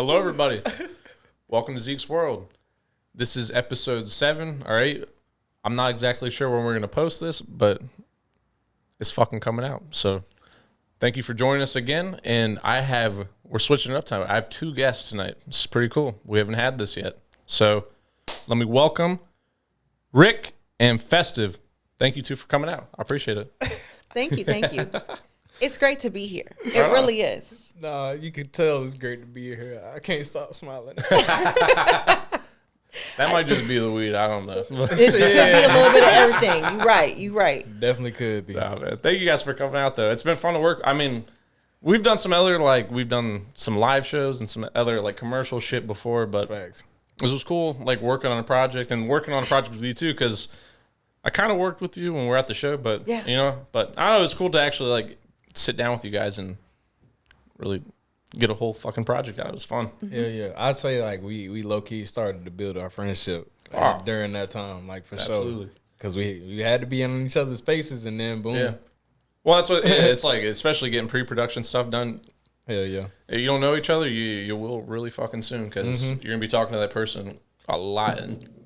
Hello, everybody. Welcome to Zeke's World. This is episode 7 or 8. I'm not exactly sure when we're going to post this, but it's fucking coming out. So thank you for joining us again. And we're switching it up tonight. I have 2 guests tonight. It's pretty cool. We haven't had this yet. So let me welcome Rick and Festive. Thank you two for coming out. I appreciate it. Thank you. It's great to be here. It really is. Nah, you can tell it's great to be here. I can't stop smiling. That might just be the weed. I don't know. It could be a little bit of everything. You right. Definitely could be. Nah, man. Thank you guys for coming out, though. It's been fun to work. I mean, we've done some live shows and some other commercial shit before, but Facts. it was cool working on a project with you too, because I kind of worked with you when we were at the show, but yeah. But I don't know, it's cool to actually sit down with you guys and really get a whole fucking project out. It was fun. Mm-hmm. Yeah. I'd say we low key started to build our friendship during that time, for Absolutely. sure. Because we had to be in each other's spaces, and then boom. Yeah. Well, that's what it's like, especially getting pre-production stuff done. Hell yeah. If you don't know each other, you will really fucking soon, because you're gonna be talking to that person a lot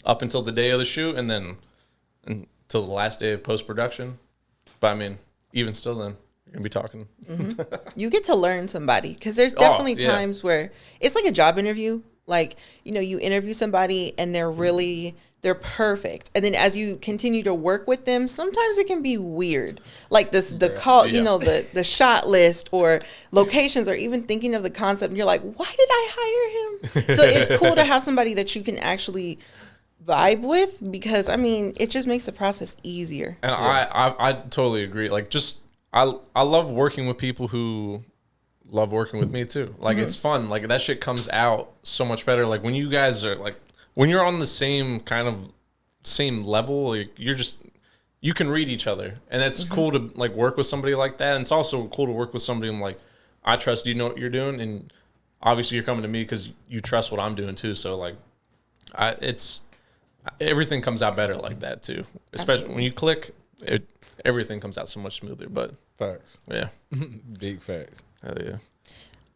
up until the day of the shoot, and then until the last day of post-production. But I mean, even still, then you're gonna be talking. Mm-hmm. You get to learn somebody, because there's definitely times where it's like a job interview. You interview somebody and they're perfect, and then as you continue to work with them, sometimes it can be weird. The call, the shot list or locations, or even thinking of the concept, and you're like, why did I hire him? So it's cool to have somebody that you can actually vibe with, because it just makes the process easier. And I totally agree. I love working with people who love working with me too. It's fun. That shit comes out so much better. When you guys are when you're on the same level, you can read each other, and it's cool to work with somebody like that. And it's also cool to work with somebody I trust you know what you're doing, and obviously you're coming to me because you trust what I'm doing too. So everything comes out better like that too. Especially when you click, everything comes out so much smoother. But facts. Yeah. Big facts. Hell yeah.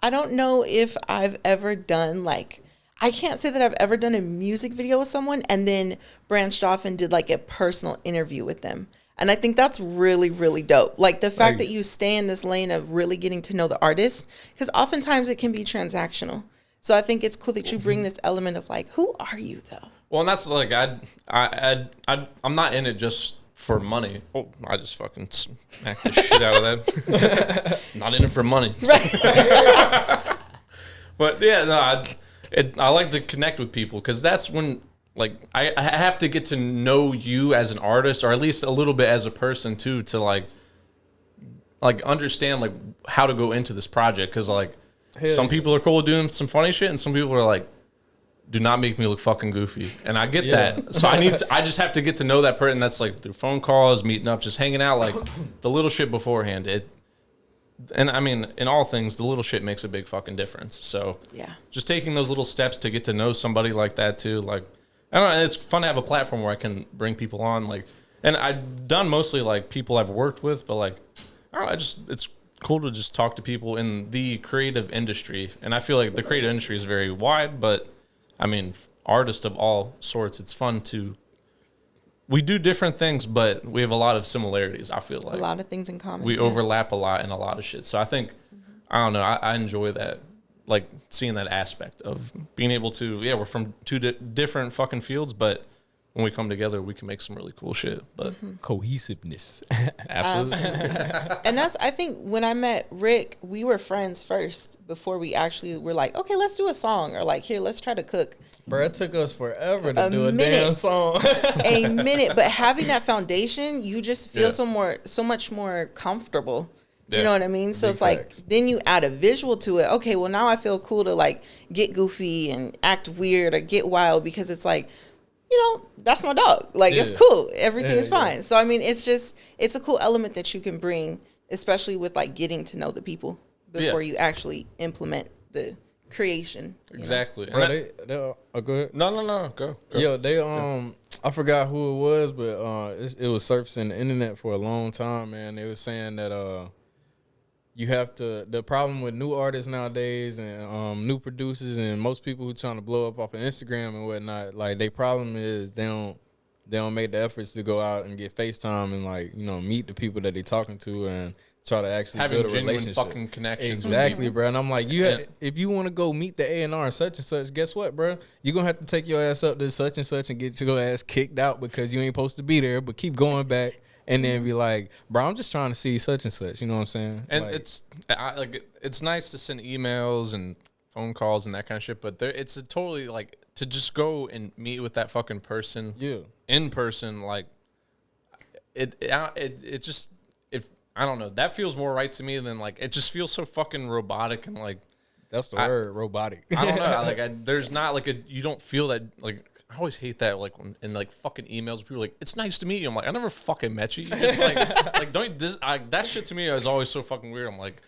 I don't know if I've ever done I can't say that I've ever done a music video with someone and then branched off and did a personal interview with them. And I think that's really, really dope. The fact that you stay in this lane of really getting to know the artist, because oftentimes it can be transactional. So I think it's cool that you bring this element of who are you though? Well, and that's I'm not in it just for money. Oh, I just fucking smacked the shit out of that. Not in it for money. Right. But yeah, no, I like to connect with people, because that's when I have to get to know you as an artist, or at least a little bit as a person too, to understand how to go into this project, because some people are cool with doing some funny shit, and some people are do not make me look fucking goofy, and I get that. So I just have to get to know that person. That's through phone calls, meeting up, just hanging out, the little shit beforehand. And in all things, the little shit makes a big fucking difference. So yeah, just taking those little steps to get to know somebody like that too. I don't know. It's fun to have a platform where I can bring people on. And I've done mostly people I've worked with, but I don't know. It's cool to just talk to people in the creative industry. And I feel the creative industry is very wide, but artists of all sorts. It's fun we do different things, but we have a lot of similarities. I feel a lot of things in common. We overlap a lot in a lot of shit. So I think, I don't know, I enjoy that, seeing that aspect of being able to, we're from 2 different fucking fields, but when we come together, we can make some really cool shit. But cohesiveness. Absolutely. And I think when I met Rick, we were friends first before we actually were okay, let's do a song, or here, let's try to cook. Bro, it took us forever to do a damn song. A minute. But having that foundation, you just feel so much more comfortable. Yeah. You know what I mean? So Big it's then you add a visual to it. Okay, well, now I feel cool to get goofy and act weird or get wild, because it's that's my dog. It's cool. Everything is fine. Yeah. So, it's a cool element that you can bring, especially with getting to know the people before you actually implement the creation. Exactly. Bro, they go ahead. No, go. Yo, they I forgot who it was, but it was surfacing the internet for a long time, man. They were saying that you have to. The problem with new artists nowadays and new producers and most people who trying to blow up off of Instagram and whatnot, like their problem is they don't make the efforts to go out and get FaceTime and like meet the people that they talking to and try to actually having build a genuine relationship. fucking connections. Exactly, bro. And I'm like, if you want to go meet the A&R such and such, guess what, bro? You're gonna have to take your ass up to such and such and get your ass kicked out because you ain't supposed to be there. But keep going back. And then be like, bro, I'm just trying to see such and such. You know what I'm saying? And like, it's nice to send emails and phone calls and that kind of shit. But it's a totally like to just go and meet with that fucking person. Yeah. In person, like it just I don't know. That feels more right to me than like it just feels so fucking robotic and like that's the word, robotic. I don't know. There's not like you don't feel that like. I always hate that, like, when in, like, fucking emails, people are like, it's nice to meet you. I'm like, I never fucking met you. You just, that shit to me is always so fucking weird. I'm like,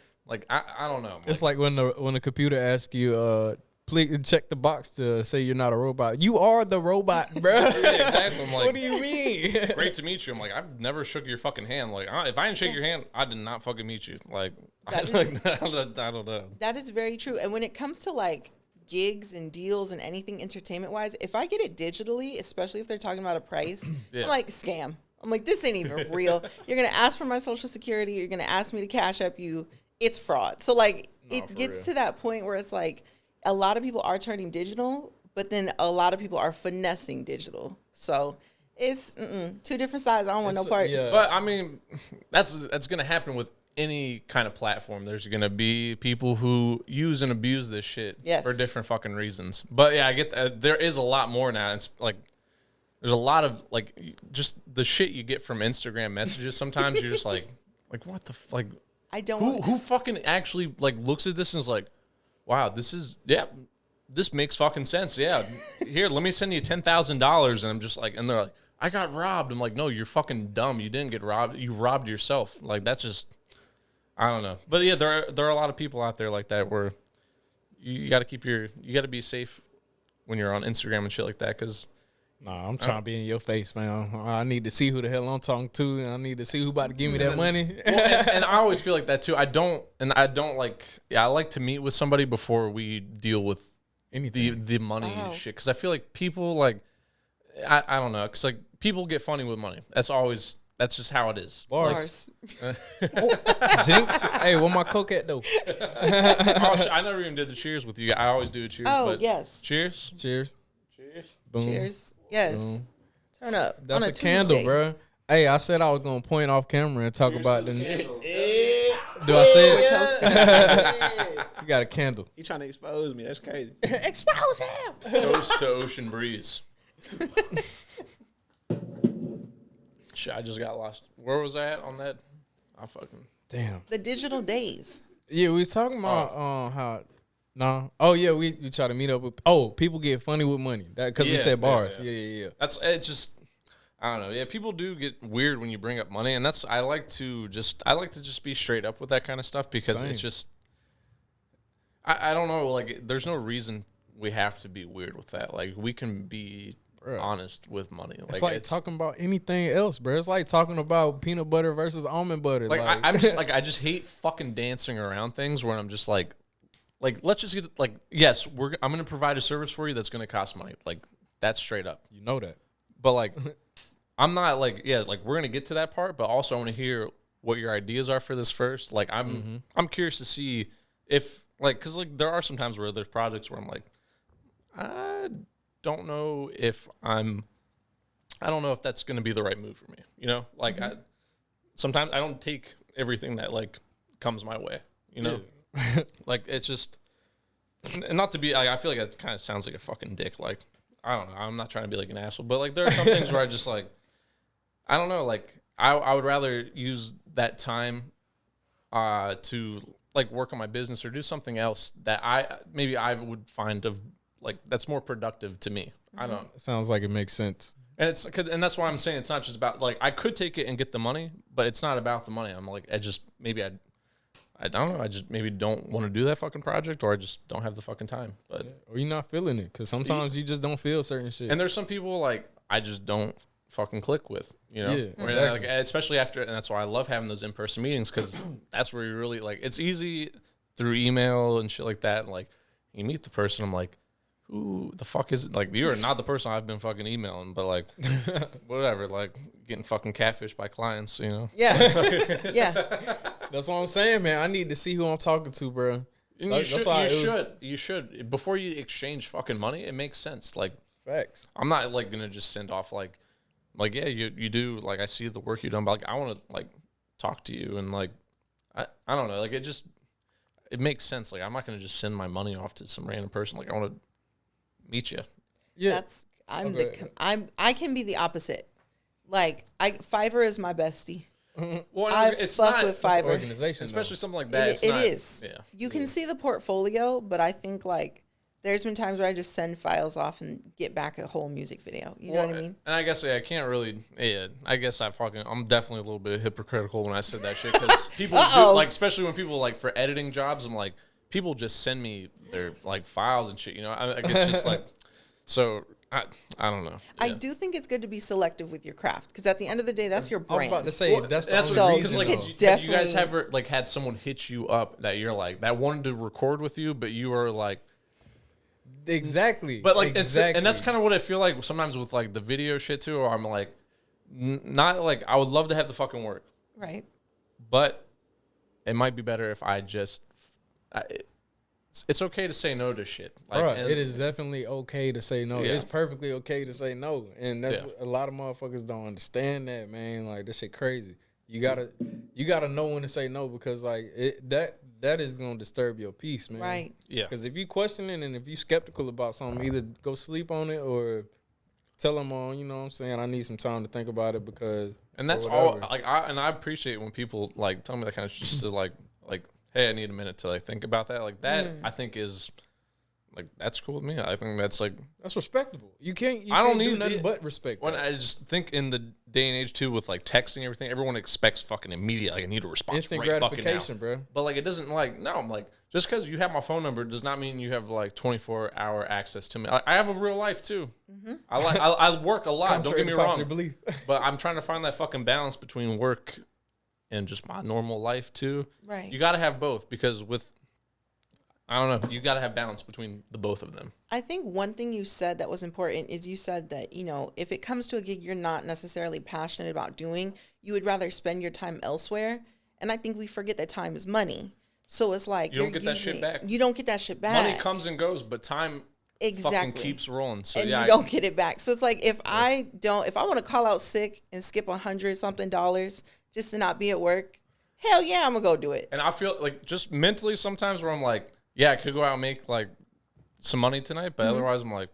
I don't know. It's like when the computer asks you, please check the box to say you're not a robot. You are the robot, bro. Yeah, exactly. I'm like, what do you mean? Great to meet you. I'm like, I've never shook your fucking hand. Like, if I didn't shake your hand, I did not fucking meet you. Like, I don't know. That is very true. And when it comes to, like, gigs and deals and anything entertainment wise, if I get it digitally, especially if they're talking about a price, I'm like, scam. I'm like, this ain't even real. You're gonna ask for my social security, you're gonna ask me to cash up you. It's fraud. So like it gets to that point where it's like a lot of people are turning digital, but then a lot of people are finessing digital. So it's two different sides. I don't want no part. Yeah. But I mean, that's gonna happen with any kind of platform. There's gonna be people who use and abuse this shit for different fucking reasons. But yeah, I get that. There is a lot more now. It's like there's a lot of like just the shit you get from Instagram messages. Sometimes you're just like what the like. I don't. Who fucking actually like looks at this and is like, wow, this makes fucking sense. Yeah, here, let me send you $10,000, and I'm just like, and they're like, I got robbed. I'm like, no, you're fucking dumb. You didn't get robbed. You robbed yourself. Like that's just. I don't know, but yeah, there are a lot of people out there like that where you got to be safe when you're on Instagram and shit like that. Because I'm trying to be in your face, man. I need to see who the hell I'm talking to, and I need to see who about to give me that money. and I always feel like that too. I like to meet with somebody before we deal with the money shit. Because I feel like people like I don't know. Because like people get funny with money. That's just how it is. Bars. Jinx. Hey, where my coke at though? I never even did the cheers with you. I always do cheers. Oh, yes. Cheers. Cheers. Cheers. Boom. Cheers. Yes. Boom. Turn up. That's on a candle, bro. Hey, I said I was gonna point off camera and talk about the. Do I say it? You got a candle. You trying to expose me? That's crazy. Expose him. Toast to Ocean Breeze. Shit, I just got lost. Where was I at on that? I fucking damn. The digital days. Yeah, we was talking about how. No. Oh yeah, we try to meet up with. Oh, people get funny with money. That because we said bars. Yeah. That's it. Just I don't know. Yeah, people do get weird when you bring up money, and I like to just be straight up with that kind of stuff because it's just. I don't know. Like, there's no reason we have to be weird with that. Like, we can be. Honest with money. Like, it's like talking about anything else, bro. It's like talking about peanut butter versus almond butter. Like I'm just like I just hate fucking dancing around things where I'm just like let's just get like yes, I'm gonna provide a service for you that's gonna cost money. Like that's straight up. You know that. But like I'm not like we're gonna get to that part, but also I want to hear what your ideas are for this first. Like I'm curious to see if like because like there are some times where there's projects where I'm like I don't know if that's going to be the right move for me. You know, like sometimes I don't take everything that like comes my way, you know, like it's just, and not to be, I feel like that kind of sounds like a fucking dick. Like, I don't know. I'm not trying to be like an asshole, but like there are some things where I just like, I don't know. Like I would rather use that time to like work on my business or do something else that I would find like that's more productive to me. I don't. Sounds like it makes sense. And and that's why I'm saying it's not just about like I could take it and get the money, but it's not about the money. I'm like I don't know. I just maybe don't want to do that fucking project, or I just don't have the fucking time. But or you're not feeling it because sometimes you just don't feel certain shit. And there's some people like I just don't fucking click with, you know? Yeah, Where, exactly. like, especially after, and that's why I love having those in-person meetings, because that's where you really, like, it's easy through email and shit like that. Like, you meet the person, I'm like, who the fuck is it? Like, you are not the person I've been fucking emailing, but like, whatever, like, getting fucking catfished by clients, you know? Yeah. Yeah. That's what I'm saying, man. I need to see who I'm talking to, bro. And you should. Before you exchange fucking money, it makes sense. Like, Facts. I'm not like gonna just send off like yeah, you do, like, I see the work you've done, but like I want to like talk to you, and like I don't know, like it makes sense. Like, I'm not gonna just send my money off to some random person. Like, I want to meet you. Yeah. I can be the opposite. Like, Fiverr is my bestie. Well, I it's fuck not with Fiverr. Organization, especially though. something like that. It is. Yeah. You can see the portfolio, but I think like there's been times where I just send files off and get back a whole music video. You know what I mean? And I guess I can't really. Yeah, I guess I'm definitely a little bit hypocritical when I said that shit, because people do, like, especially when people, like, for editing jobs, I'm like, people just send me their like files and shit. You know, I it's just like, so I don't know. Yeah. I do think it's good to be selective with your craft, because at the end of the day, that's your I was brand. about to say that's the so only because reason. like, though. have you guys ever like had someone hit you up that you're like that wanted to record with you, but you were like. Exactly. But like, exactly. and that's kind of what I feel like sometimes with like the video shit too. Or I'm like, not like, I would love to have the fucking work, Right. but it might be better if I just. It's okay to say no to shit. Like, Bruh, it is definitely okay to say no. Yeah. It's perfectly okay to say no, and that's Yeah. what a lot of motherfuckers don't understand that, man. Like, this shit crazy. You gotta know when to say no, because like that is gonna disturb your peace, man. Right. Yeah. Because if you questioning and if you skeptical about something, either go sleep on it or tell them on. You know what I'm saying? I need some time to think about it, because. And that's all. Like, I appreciate when people like tell me that kind of shit, just to like, hey, I need a minute to like think about that. Like that, I think is like, that's cool with me. I think that's like, That's respectable. You can't do nothing but respect. When that. I just think in the day and age too, with like texting and everything, everyone expects fucking immediate. Like, I need a response Instant right gratification, fucking now. bro. But like, it doesn't, like, no. I'm like, just because you have my phone number does not mean you have like 24-hour access to me. I have a real life too. I work a lot. Don't get me wrong. But I'm trying to find that fucking balance between work and just my normal life too. Right. You got to have both, because I don't know, you got to have balance between the both of them. I think one thing you said that was important is you said that, you know, if it comes to a gig you're not necessarily passionate about doing, you would rather spend your time elsewhere. And I think we forget that time is money. So it's like, You don't get that shit back. You don't get that shit back. Money comes and goes, but time fucking keeps rolling. So and yeah, you don't get it back. So it's like, if I want to call out sick and skip $100-something just to not be at work, hell yeah, I'm gonna go do it. And I feel like just mentally sometimes where I'm like, yeah, I could go out and make like some money tonight, but otherwise I'm like,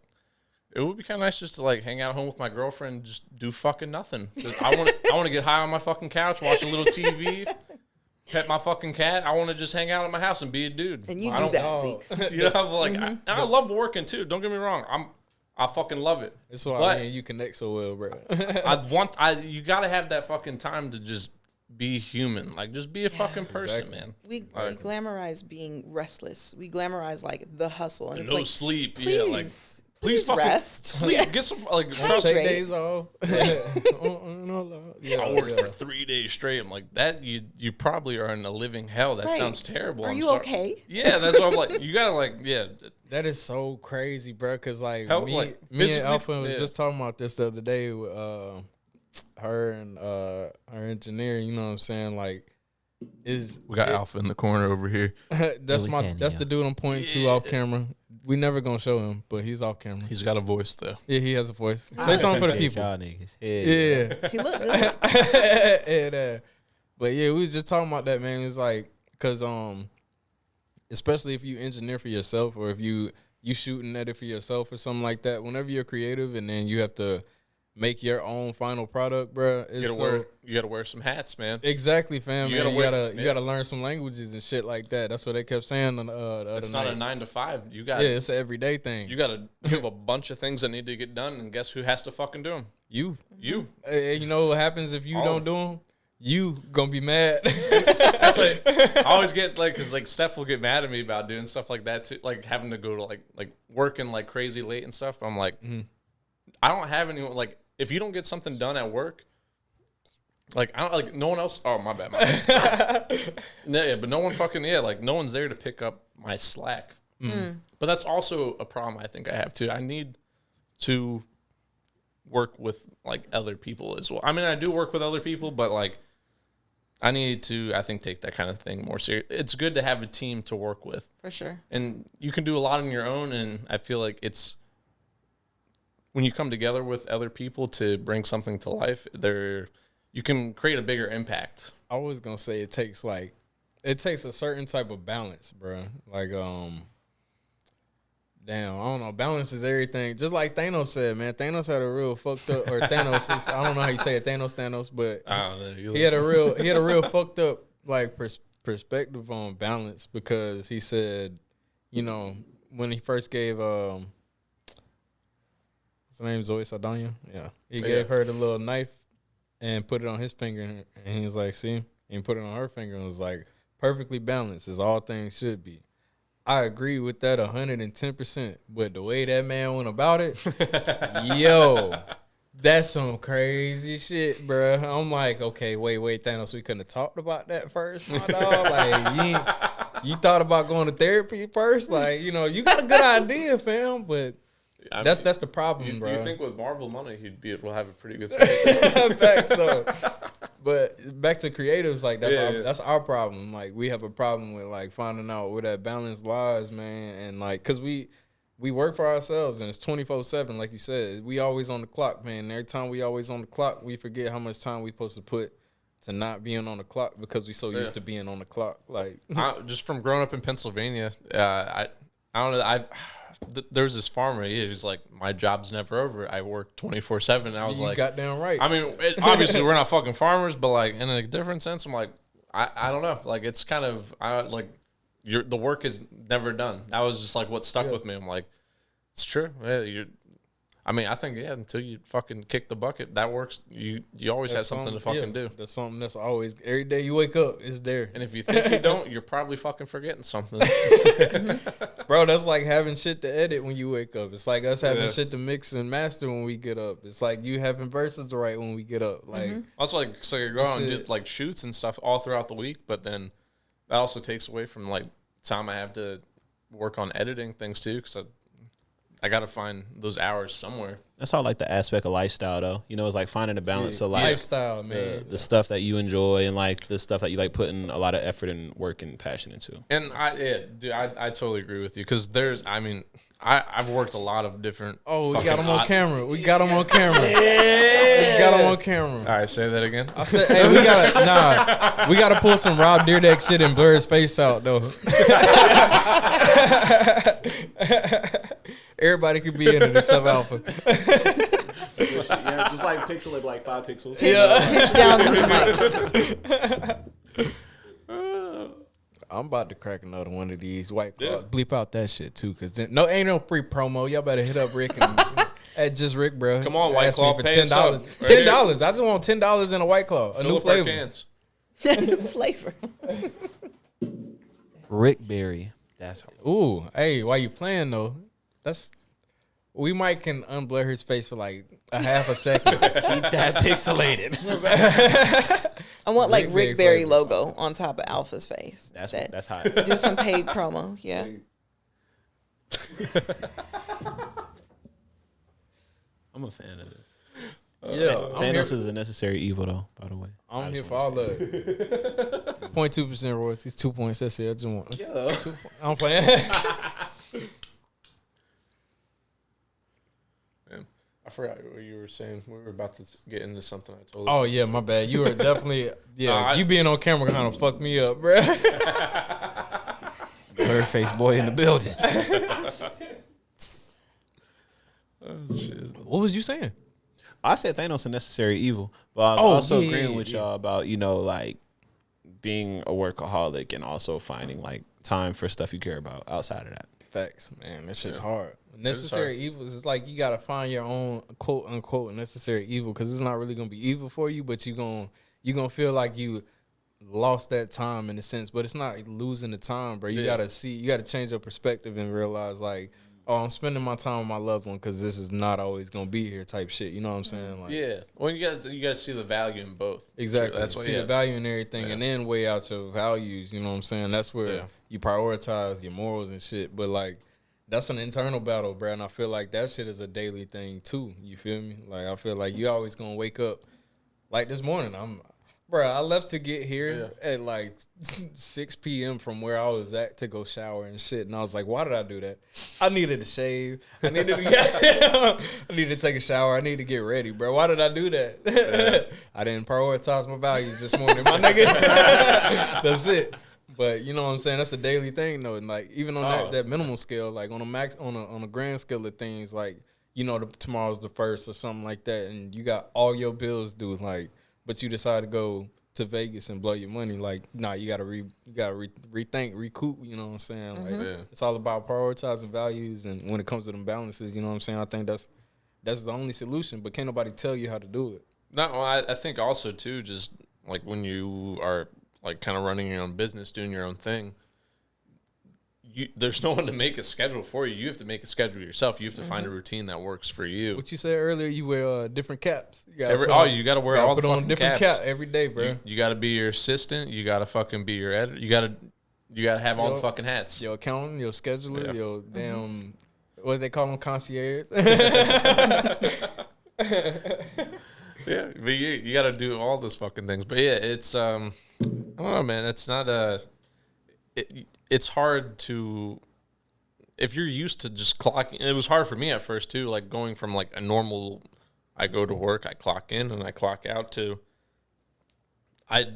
it would be kind of nice just to like hang out home with my girlfriend and just do fucking nothing. I want to get high on my fucking couch, watch a little TV, pet my fucking cat. I want to just hang out at my house and be a dude. And you do that, Zeke. You know, like, I love working too. Don't get me wrong. I fucking love it. That's why you connect so well, bro. You gotta have that fucking time to just be human. Like, just be a fucking person, man. We glamorize being restless. We glamorize like the hustle, and it's no like, sleep. Please, Yeah, like please fucking rest. sleep. Get some like. Take days off. I worked for 3 days straight. I'm like, that you probably are in a living hell. That sounds terrible. Are you okay? Yeah, that's what I'm like. You gotta like, yeah. That is so crazy, bro. Cause like me and Alpha was just talking about this the other day with her and her engineer. You know what I'm saying? Like, we got Alpha in the corner over here. that's the dude I'm pointing to off camera. We never gonna show him, but he's off camera. He's got a voice though. Yeah, he has a voice. Say something for the people. Y'all niggas. Yeah. He looked good. And, but yeah, we was just talking about that, man. It's like, cause especially if you engineer for yourself, or if you shooting at it for yourself or something like that. Whenever you're creative and then you have to make your own final product, bro. You gotta wear some hats, man. Exactly, fam. You gotta learn some languages and shit like that. That's what they kept saying. It's not a 9 to 5. It's an everyday thing. You have a bunch of things that need to get done, and guess who has to fucking do them? You. And you know what happens if you don't do them? You gonna be mad. That's like, I always get like, cause like Steph will get mad at me about doing stuff like that too, like having to go to like working like crazy late and stuff. I'm like, I don't have anyone like. if you don't get something done at work, like I don't like no one else. Oh, my bad. My bad. Yeah, but no one fucking like no one's there to pick up my slack. But that's also a problem I think I have too. I need to work with like other people as well. I mean, I do work with other people, but like I need to, I think, take that kind of thing more serious. It's good to have a team to work with. For sure. And you can do a lot on your own, and I feel like it's when you come together with other people to bring something to life, you can create a bigger impact. I was gonna say it takes a certain type of balance, bro. Like damn, I don't know. Balance is everything. Just like Thanos said, man. Thanos had a real fucked up, or Thanos. I don't know how you say it, Thanos, but I don't know. he had a real fucked up like perspective on balance, because he said, you know, when he first gave what's her name, Zoe Saldana? Yeah, he gave her the little knife and put it on his finger, and he was like, see, and he put it on her finger and was like, perfectly balanced as all things should be. I agree with that 110%, but the way that man went about it, yo, that's some crazy shit, bro. I'm like, okay, wait, Thanos, we couldn't have talked about that first, my dog. Like, you thought about going to therapy first? Like, you know, you got a good idea, fam, but that's the problem, bro. You think with Marvel money, he'd be able to have a pretty good thing. Facts, though. But back to creatives, like that's our problem. Like we have a problem with like finding out where that balance lies, man. And like, cause we work for ourselves, and it's 24/7, like you said. We always on the clock, man. And every time we always on the clock, we forget how much time we supposed to put to not being on the clock because we so used to being on the clock. Like just from growing up in Pennsylvania, I don't know. There was this farmer. He was like, my job's never over. I work 24/7. And I was like, goddamn right. I mean, obviously we're not fucking farmers, but like in a different sense, I'm like, I don't know. Like it's kind of the work is never done. That was just like what stuck with me. I'm like, it's true. Yeah, I think until you fucking kick the bucket, that works. You always have something to fucking do. There's something that's always every day you wake up, it's there. And if you think you don't, you're probably fucking forgetting something. Bro, that's like having shit to edit when you wake up. It's like us having shit to mix and master when we get up. It's like you having verses to write when we get up. Like that's like, so you go out and do like shoots and stuff all throughout the week, but then that also takes away from like time I have to work on editing things too, because I got to find those hours somewhere. That's all like the aspect of lifestyle, though. You know, it's like finding a balance. So like lifestyle, man. The stuff that you enjoy and like the stuff that you like putting a lot of effort and work and passion into. And I totally agree with you, because I've worked a lot of different. Oh, we got him on camera. We got him on camera. We got him on camera. All right, say that again. I said, hey, we gotta pull some Rob Dyrdek shit and blur his face out though. Everybody could be in it except Alpha. Yeah, just like pixel it like 5 pixels. Pitch down this mic. I'm about to crack another one of these White Claw. Yeah. Bleep out that shit too, cause then ain't no free promo. Y'all better hit up Rick and at just Rick, bro. Come on, White Claw, pay us up. $10. I just want $10 in a White Claw, a new flavor. A new flavor. Rick Berry. That's ooh, hey, while you playing though, we might can unblur his face for like a half a second. Keep that pixelated. I want like Rick Berry logo on top of Alpha's face. That's hot. Do some paid promo, yeah. I'm a fan of this. Yeah, Thanos is a necessary evil, though. By the way, I'm here for all of it. 0.2% royalties, 2 points. That's it. I just want. Yeah. I'm playing. I forgot what you were saying. We were about to get into something. I told. Oh yeah, my bad. You were definitely you being on camera kind of fucked me up, bro. Blur face boy in the building. Oh shit! What was you saying? I said Thanos a necessary evil, but I was also agreeing with y'all about like being a workaholic and also finding like time for stuff you care about outside of that. Facts, man. That shit's hard. Necessary evils is like you gotta find your own quote unquote necessary evil, because it's not really gonna be evil for you, but you gonna feel like you lost that time in a sense, but it's not losing the time, bro. You gotta change your perspective and realize like, I'm spending my time with my loved one because this is not always gonna be here type shit. You know what I'm saying? Like, yeah. Well, you got to see the value in both. Exactly. That's what, see the value in everything, and then weigh out your values. You know what I'm saying? That's where you prioritize your morals and shit. But like, that's an internal battle, bro. And I feel like that shit is a daily thing too. You feel me? Like, I feel like you always gonna wake up. Like this morning, I left to get here at like 6 p.m. from where I was at to go shower and shit. And I was like, why did I do that? I needed to shave. I needed to take a shower. I need to get ready, bro. Why did I do that? I didn't prioritize my values this morning, my nigga. That's it. But you know what I'm saying? That's a daily thing, though. And like, even on that minimal scale, like on a grand scale of things, like, you know, tomorrow's the 1st or something like that, and you got all your bills due, like, but you decide to go to Vegas and blow your money. Like, nah, you gotta rethink, recoup. You know what I'm saying? Like, it's all about prioritizing values, and when it comes to them balances, you know what I'm saying? I think that's the only solution. But can't nobody tell you how to do it. No, I think also too, just like when you are like kind of running your own business, doing your own thing, there's no one to make a schedule for you. You have to make a schedule yourself. You have to find a routine that works for you. What you said earlier, you wear different caps. You got to wear all the fucking different caps. cap every day, bro. You got to be your assistant. You got to fucking be your editor. You got to have all the fucking hats. Your accountant, your scheduler, your damn, what do they call them, concierge? Yeah, but you got to do all those fucking things. But yeah, it's I don't know, man. It's not it's hard to, if you're used to just clocking. It was hard for me at first too, like going from like a normal, I go to work, I clock in and I clock out, to I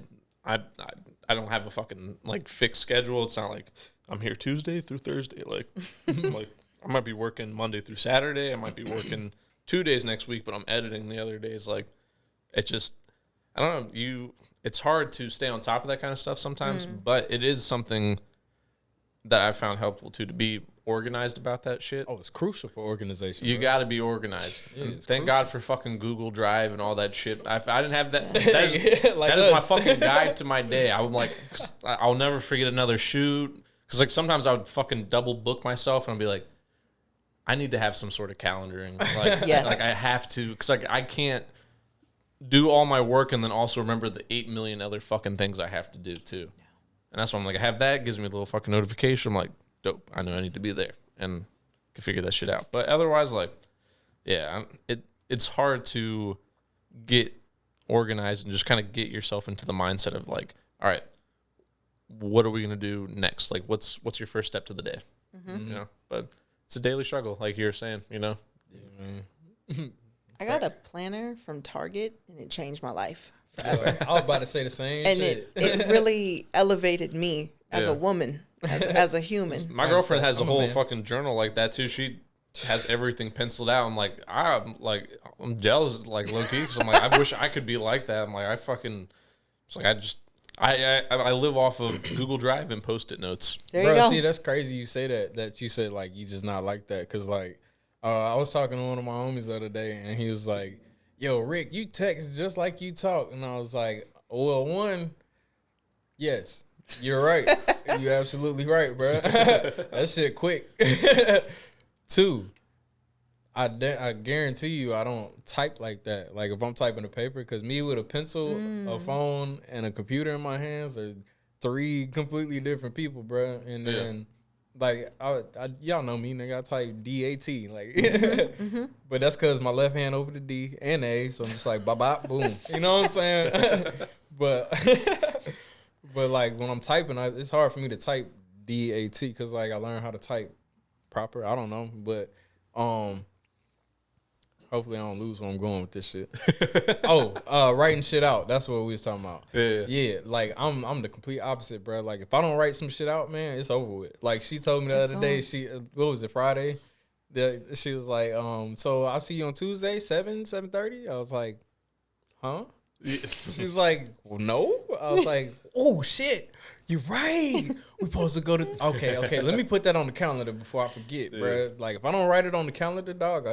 don't have a fucking like fixed schedule. It's not like I'm here Tuesday through Thursday. Like like I might be working Monday through Saturday. I might be working 2 days next week, but I'm editing the other days. Like, it just, I don't know. It's hard to stay on top of that kind of stuff sometimes, but it is something that I found helpful too, to be organized about that shit. Oh, it's crucial for organization. You got to be organized. Thank God for fucking Google Drive and all that shit. I didn't have that. That is my fucking guide to my day. I'm like, I'll never forget another shoot. Because like sometimes I would fucking double book myself and I'd be like, I need to have some sort of calendaring. Like, like I have to, because like I can't do all my work and then also remember the 8 million other fucking things I have to do too. And that's why I'm like, I have that, gives me a little fucking notification. I'm like, dope, I know I need to be there and can figure that shit out. But otherwise, like, yeah, it's hard to get organized and just kind of get yourself into the mindset of like, all right, what are we gonna do next? Like, what's your first step to the day? You know, but it's a daily struggle, like you were saying. You know, I got a planner from Target and it changed my life forever. I was about to say the same and shit. it really elevated me as a woman, as a human. My girlfriend has a whole fucking journal like that too. She has everything penciled out. I'm jealous, like low key, because I'm like, I wish I could be like that. I'm like, I live off of Google Drive and Post-it notes. There you go. See, that's crazy you say that you said like you just not like that, because like I was talking to one of my homies the other day and he was like, yo, Rick, you text just like you talk. And I was like, well, one, yes, you're right. You're absolutely right, bro. That shit quick. Two, I guarantee you I don't type like that. Like if I'm typing a paper, because me with a pencil, a phone, and a computer in my hands are 3 completely different people, bro. And then like y'all know me, nigga. I type DAT, like, but that's because my left hand over the D and A, so I'm just like bop bop boom. You know what I'm saying? but like when I'm typing, it's hard for me to type DAT because like I learned how to type proper. I don't know, but hopefully I don't lose where I'm going with this shit. Writing shit out. That's what we was talking about. Yeah. Like I'm the complete opposite, bro. Like if I don't write some shit out, man, it's over with. Like she told me the other day, what was it, Friday? She was like, so I'll see you on Tuesday, 7:30. I was like, huh? She's like, well, no. I was like, oh shit, you're right. We supposed to go to. Okay. Let me put that on the calendar before I forget, bro. Like if I don't write it on the calendar, dog,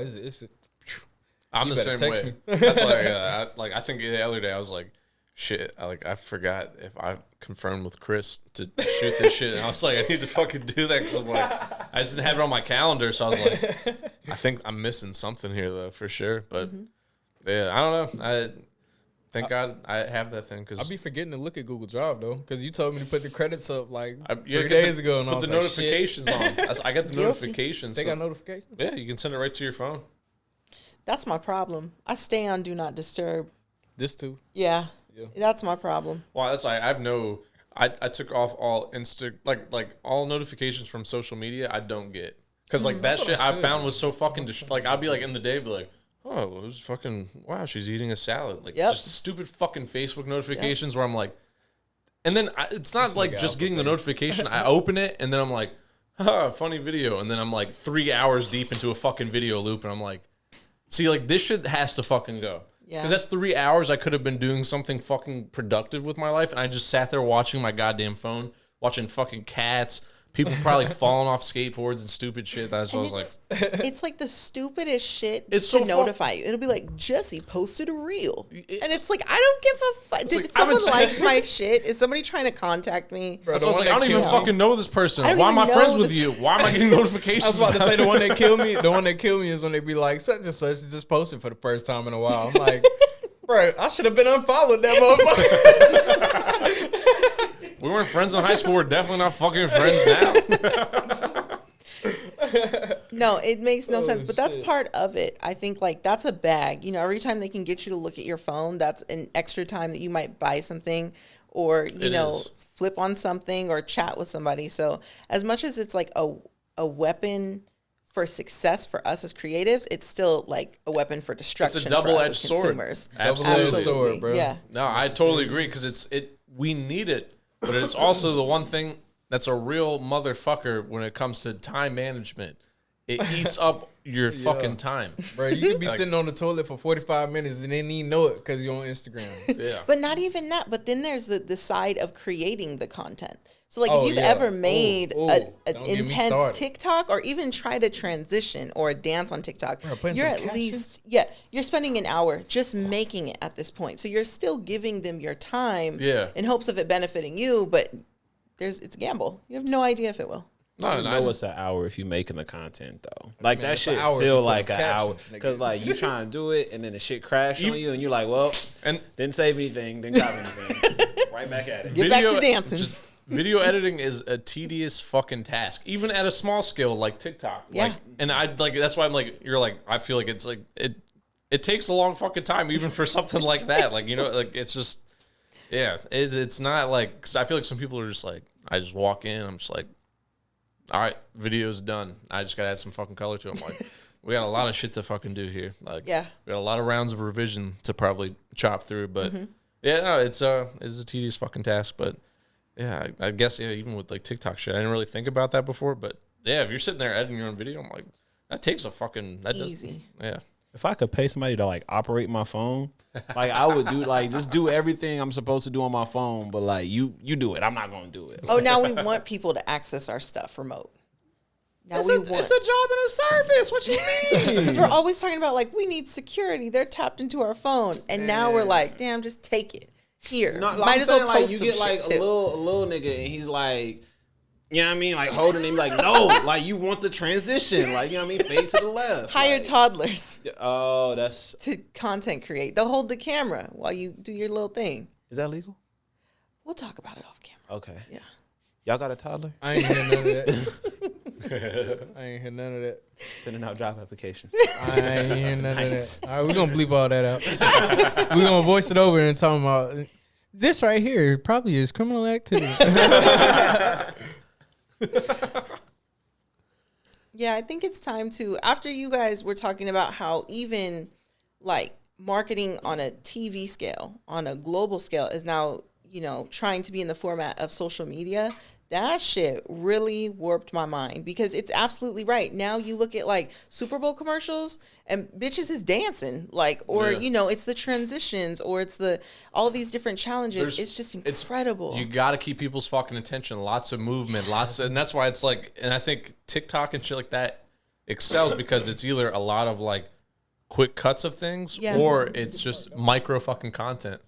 I'm the same way. That's why, I think the other day I was like, shit, I forgot if I confirmed with Chris to shoot this shit. And I was like, I need to fucking do that because I'm like, I just didn't have it on my calendar. So I was like, I think I'm missing something here though, for sure. But yeah, I don't know. Thank God I have that thing because I'll be forgetting to look at Google Drive though, because you told me to put the credits up like 3 yeah, days ago, and I put was the like, notifications on. I got the notifications. They got notifications. Yeah, you can send it right to your phone. That's my problem. I stay on Do Not Disturb. This too. Yeah. That's my problem. Well, that's like I took off all like all notifications from social media. I don't get because like that shit I found was so fucking like I'd be like in the day be like, oh, it was fucking wow, she's eating a salad, like just stupid fucking Facebook notifications where I'm like, and then it's not like just getting the notification. I open it and then I'm like, funny video, and then I'm like 3 hours deep into a fucking video loop, and I'm like, see, like this shit has to fucking go. Yeah. Because that's 3 hours I could have been doing something fucking productive with my life, and I just sat there watching my goddamn phone, watching fucking cats, people probably falling off skateboards and stupid shit. That's what I was like. It's like the stupidest shit it's to notify you. It'll be like, Jesse posted a reel. And it's like, I don't give a fuck. Did someone like my shit? Is somebody trying to contact me? Bro, I was like, I don't even fucking know this person. Why am I friends with you? Why am I getting notifications? I was about to say the one that killed me. The one that killed me is when they be like, such and such just posted for the first time in a while. I'm like, bro, I should have been unfollowed that motherfucker. We weren't friends in high school. We're definitely not fucking friends now. No, it makes no sense. But that's part of it. I think like that's a bag. You know, every time they can get you to look at your phone, that's an extra time that you might buy something or, you know, flip on something or chat with somebody. So as much as it's like a weapon for success for us as creatives, it's still like a weapon for destruction. It's a double-edged sword. Consumers. Absolutely. Double-edged sword, bro. Yeah. No, I totally agree because we need it. But it's also the one thing that's a real motherfucker when it comes to time management. It eats up your fucking time. Bro, you could be sitting on the toilet for 45 minutes and then you know it because you're on Instagram. Yeah. But not even that. But then there's the side of creating the content. So like if you've ever made an intense TikTok or even tried a transition or a dance on TikTok, you're at least, you're spending an hour just making it at this point. So you're still giving them your time in hopes of it benefiting you, but it's a gamble. You have no idea if it will. No, you know it's an hour if you making the content though. Like that shit feel like an hour because like you trying to do it and then the shit crash on you and you're like, well, and didn't save anything, didn't got anything, right back at it. Get back to dancing. Video editing is a tedious fucking task, even at a small scale like TikTok. Yeah, like, and I like that's why I'm like you're like I feel like it's like it takes a long fucking time even for something like that. Like you know, like it's just it's not like because I feel like some people are just like I just walk in, I'm just like, all right, video's done. I just gotta add some fucking color to it. I'm like, we got a lot of shit to fucking do here. Like, we got a lot of rounds of revision to probably chop through. But it's a tedious fucking task, but. Yeah, I guess even with like TikTok shit, I didn't really think about that before. But yeah, if you're sitting there editing your own video, I'm like, that takes a fucking easy. If I could pay somebody to like operate my phone, like I would do like just do everything I'm supposed to do on my phone, but like you do it. I'm not gonna do it. Oh, now we want people to access our stuff remote. Now it's a job and a service. What you mean? Because we're always talking about like we need security. They're tapped into our phone, and now we're like, damn, just take it. Here, no, might as well like you get like a little nigga and he's like, you know what I mean, like holding him like no, like you want the transition, like you know what I mean, face to the left. Hire like, toddlers. Oh, that's to content create. They'll hold the camera while you do your little thing. Is that legal? We'll talk about it off camera. Okay. Yeah. Y'all got a toddler? I ain't hear none of that. I ain't hear none of that. Sending out job applications. I ain't hear none of that. All right, we're going to bleep all that out. We're going to voice it over and talk about this right here probably is criminal activity. Yeah, I think it's time to, after you guys were talking about how even like marketing on a TV scale, on a global scale is now, you know, trying to be in the format of social media. That shit really warped my mind because it's absolutely right. Now you look at like Super Bowl commercials and bitches is dancing like, or, you know, it's the transitions or it's all these different challenges. It's just incredible. You got to keep people's fucking attention. Lots of movement, and that's why it's like, and I think TikTok and shit like that excels because it's either a lot of like quick cuts of things or it's just micro fucking content.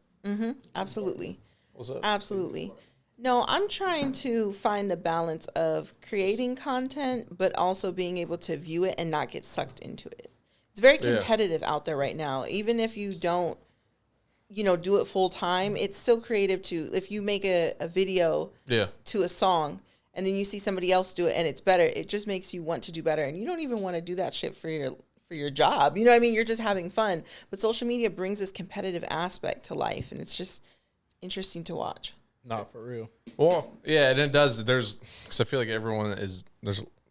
Absolutely. What's up? Absolutely. No, I'm trying to find the balance of creating content, but also being able to view it and not get sucked into it. It's very competitive out there right now. Even if you don't, do it full time, it's still creative to, if you make a video to a song and then you see somebody else do it and it's better, it just makes you want to do better. And you don't even want to do that shit for your job. You know what I mean? You're just having fun. But social media brings this competitive aspect to life, and it's just interesting to watch. Not for real. Well, yeah, and it does. Because I feel like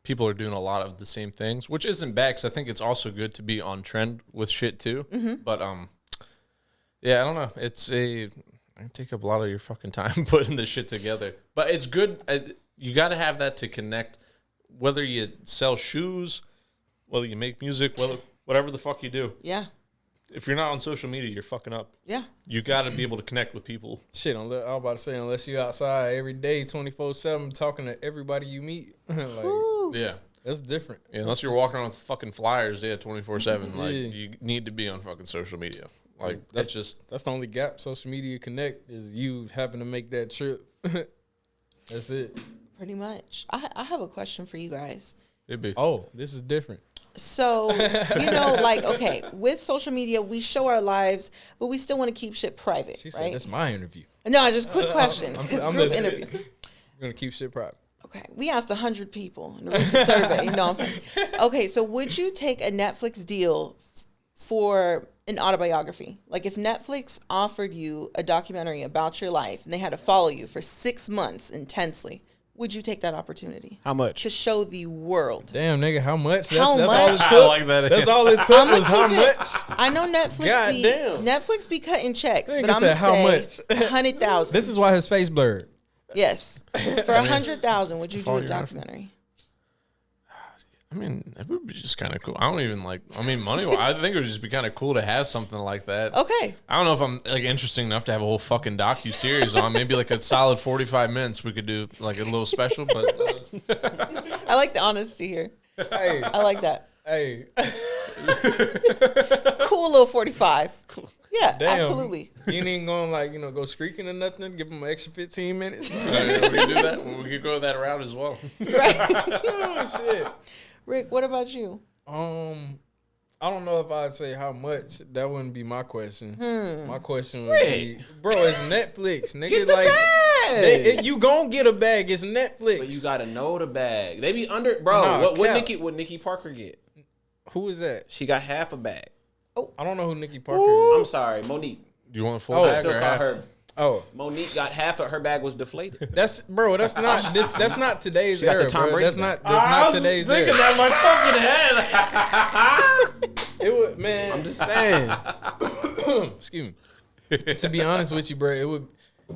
people are doing a lot of the same things, which isn't bad. Because I think it's also good to be on trend with shit too. But yeah, I don't know. I take up a lot of your fucking time putting this shit together. But it's good. You got to have that to connect. Whether you sell shoes, whether you make music, whatever the fuck you do. Yeah. If you're not on social media, you're fucking up. Yeah. You got to be able to connect with people. Shit, I was about to say, unless you're outside every day, 24/7, talking to everybody you meet. Yeah. That's different. Yeah, unless you're walking around with fucking flyers, 24/7. Like, you need to be on fucking social media. Like, that's the only gap social media connect is you having to make that trip. That's it. Pretty much. I have a question for you guys. It'd be. Oh, this is different. So, okay, with social media, we show our lives, but we still want to keep shit private, She right? said, that's my interview. No, just quick question. It's a group interview. We're going to keep shit private. Okay, we asked 100 people in a recent survey. Okay, so would you take a Netflix deal for an autobiography? Like if Netflix offered you a documentary about your life and they had to follow you for 6 months intensely, would you take that opportunity? How much? To show the world. Damn, nigga, how much? How much? All it took. I like that. That's all it took was how much? I know Netflix be cutting checks, but I'm going to say 100,000. This is why his face blurred. Yes. For 100,000, would you do a documentary? I mean, it would be just kind of cool. I don't even money. I think it would just be kind of cool to have something like that. Okay. I don't know if I'm interesting enough to have a whole fucking docu-series on. Maybe like a solid 45 minutes we could do like a little special, but. I like the honesty here. Hey. I like that. Hey. Cool little 45. Cool. Yeah, damn. Absolutely. You ain't going go streaking or nothing? Give them an extra 15 minutes? We can do that. We could go that route as well. Right. Oh, shit. Rick, what about you? I don't know if I'd say how much. That wouldn't be my question. My question would be, bro, it's Netflix, nigga. Get the bag. You gonna get a bag? It's Netflix. But you gotta know the bag. They be under, bro. What Nikki Parker get? Who is that? She got half a bag. Oh, I don't know who Nikki Parker is. I'm sorry, Monique. Do you want a full bag? I still call her. Oh, Monique got half of her bag was deflated. That's not this. That's not today's era, bro. That's not today's era. I was thinking that my fucking head. It would, man. I'm just saying. Excuse me. To be honest with you, bro,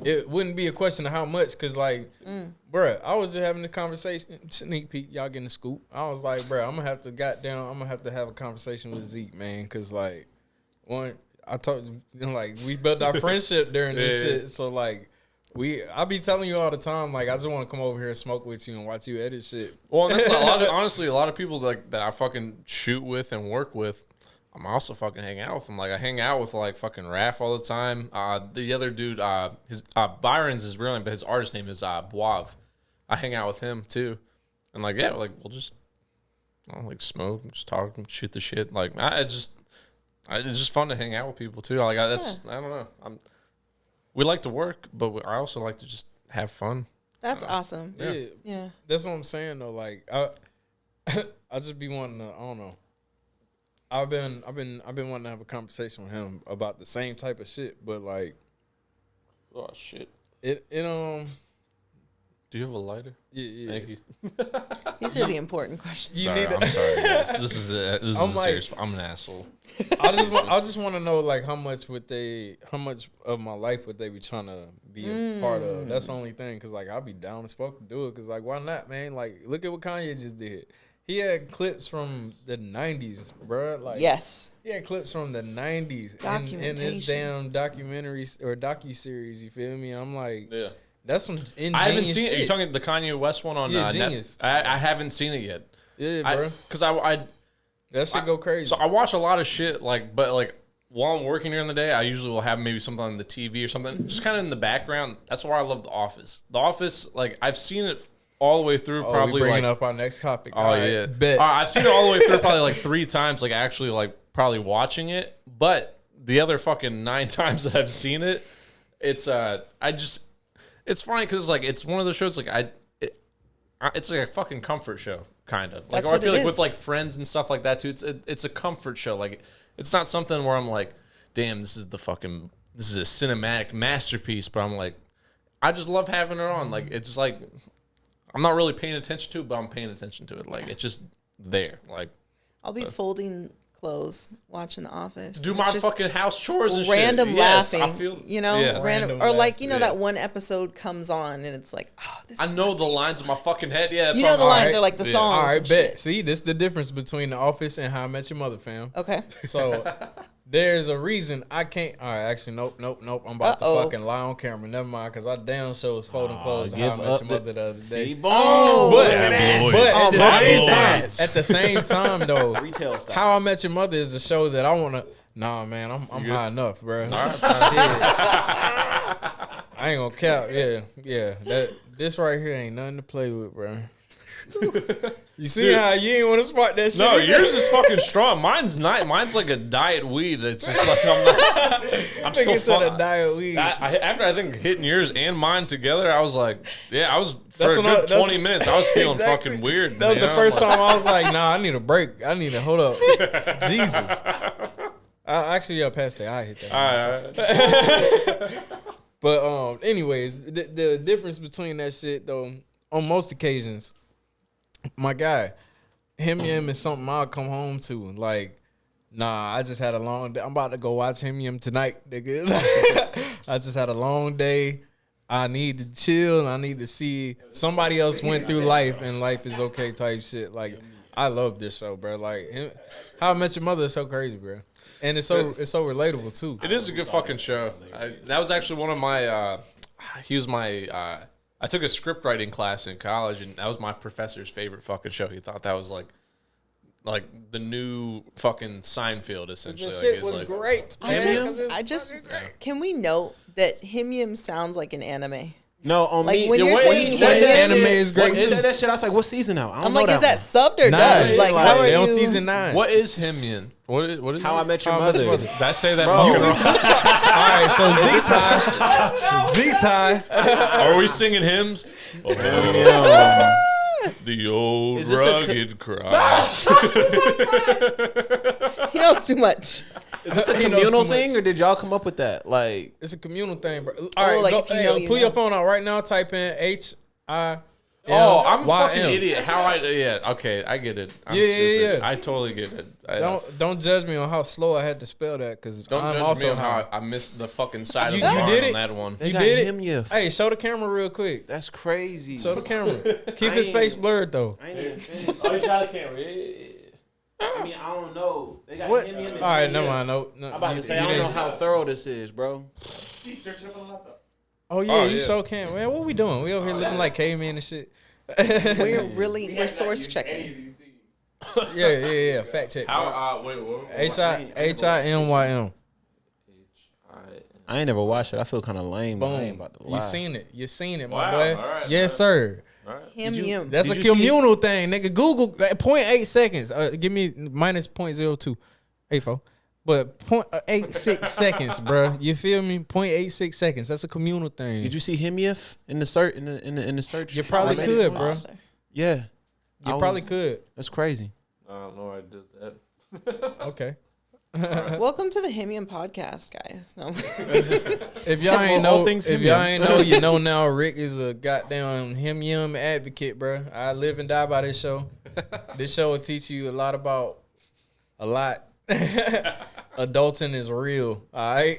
it wouldn't be a question of how much, cause bro, I was just having a conversation. Sneak peek, y'all getting the scoop. I was like, bro, I'm gonna have to have a conversation with Zeke, man, cause I told you, we built our friendship during this shit. So I be telling you all the time, I just want to come over here and smoke with you and watch you edit shit. Well, that's honestly a lot of people that I fucking shoot with and work with. I'm also fucking hang out with them. I hang out with fucking Raph all the time. The other dude, his Byron's his real name, but his artist name is Boav. I hang out with him too, and we'll just smoke, and just talk, and shoot the shit. It's just fun to hang out with people too. I don't know. We like to work, but I also like to just have fun. That's awesome. Yeah. That's what I'm saying though. I just be wanting to. I don't know. I've been wanting to have a conversation with him about the same type of shit, but oh shit. Do you have a lighter? Yeah. Thank you. These are the important questions. I'm sorry, guys. This is serious. I'm an asshole. I just want to know how much of my life would they be trying to be a part of? That's the only thing, cause I'll be down as fuck to do it. Cause why not, man? Look at what Kanye just did. He had clips from the 90s, bro. Yes. He had clips from the 90s in his damn documentaries or docu-series, you feel me? I'm yeah. That's some ingenious I haven't seen it. Are you shit. talking the Kanye West one on Genius. I haven't seen it yet. Yeah, bro. Because I that shit go crazy. So I watch a lot of shit, but while I'm working during the day, I usually will have maybe something on the TV or something, just kind of in the background. That's why I love The Office. The Office, like I've seen it all the way through. Probably bringing up our next topic. Oh yeah, bet. I've seen it all the way through probably like 3 times. Like actually, like probably watching it. But the other fucking 9 times that I've seen it, it's it's funny because like it's one of those shows like it's like a fucking comfort show kind of. Like I feel like with like Friends and stuff like that too. It's a comfort show. Like it's not something where I'm like, damn, this is a cinematic masterpiece. But I'm like, I just love having it on. Like it's just like I'm not really paying attention to it, but I'm paying attention to it. Like it's just there. Like I'll be folding clothes, watching The Office. Do my fucking house chores and random shit. laughing. Yes, I feel, random or like that one episode comes on and it's like, oh, this. I know the lines in my fucking head. Yeah, the lines are like the songs. All right, bet. Shit. See, this is the difference between The Office and How I Met Your Mother, fam. Okay. So there's a reason I can't. All right, actually, nope. I'm about to fucking lie on camera. Never mind, because I damn sure was folding clothes to How I Met Your Mother the other day. But at the same time, though, retail stuff. How I Met Your Mother is a show that I want to. Nah, man, I'm high enough, bro. I ain't gonna cap. Yeah. This right here ain't nothing to play with, bro. You see how you ain't want to spark that shit? No, yours is fucking strong. Mine's not. Mine's like a diet weed. It's just like I'm not. I'm so fucking a diet weed. After I think hitting yours and mine together, I was like, I was for a good 20 minutes. I was feeling fucking weird. That was the first time I was like, nah, I need a break. I need to hold up. Jesus. Actually, past that, I hit that. All right. But anyways, the difference between that shit though, on most occasions, my guy, him is something I'll come home to. Like, nah, I just had a long day. I'm about to go watch him tonight, nigga. I just had a long day. I need to chill. I need to see somebody else went through life and life is okay type shit. Like, I love this show, bro. Like, How I Met Your Mother is so crazy, bro. And it's so relatable too. It is a good fucking show. That was actually one of my. He was my. I took a script writing class in college, and that was my professor's favorite fucking show. He thought that was like the new fucking Seinfeld, essentially. The shit was great. I just can we note that Him sounds like an anime? No, on like me. When you're saying anime is great. When you said that shit, I was like, what season now? I don't I'm know like, is that subbed or 9? dubbed? Like, how are they you? on season 9. What is Him? What is How it? I Met Your Mother? Did I say that? Bro. All right, so Zeke's high. Are we singing hymns? The old rugged cross. He knows too much. Is this a communal thing, or did y'all come up with that? Like, it's a communal thing, bro. All right, like pull your phone out right now. Type in HI. I'm a fucking idiot. Okay, I get it. I'm stupid. I totally get it. Don't judge me on how slow I had to spell that, because I'm also me on how I missed the fucking side of the bar on that one. You did it? Hey, show the camera real quick. That's crazy. Show the camera. Keep his face blurred though. I ain't even finished. Oh, you shot the camera. I mean, I don't know. They got what? All right, never mind. No, I'm about to say, I don't know how thorough this is, bro. Search it up on the laptop. Oh yeah, you show can't. Man, what we doing? We over here looking like cavemen and shit. We're source checking. Yeah. Fact check. How? Wait, what? HIMYM. I ain't never watched it. I feel kind of lame. Boom. I ain't about to lie. You seen it, my Wow. boy. Right, yes, sir. Him. That's a communal thing, nigga. Google 0.8 seconds. Give me minus 0.02. 84. But 0.86 seconds, bro. You feel me? 0.86 seconds. That's a communal thing. Did you see Himyef in the search? In the search? You probably could, bro. Yeah, you probably could. That's crazy. I don't know. I did that. Okay. Welcome to the Himium podcast, guys. No. If y'all ain't know, you know now. Rick is a goddamn Himium advocate, bro. I live and die by this show. This show will teach you a lot about a lot. Adulting is real. All right,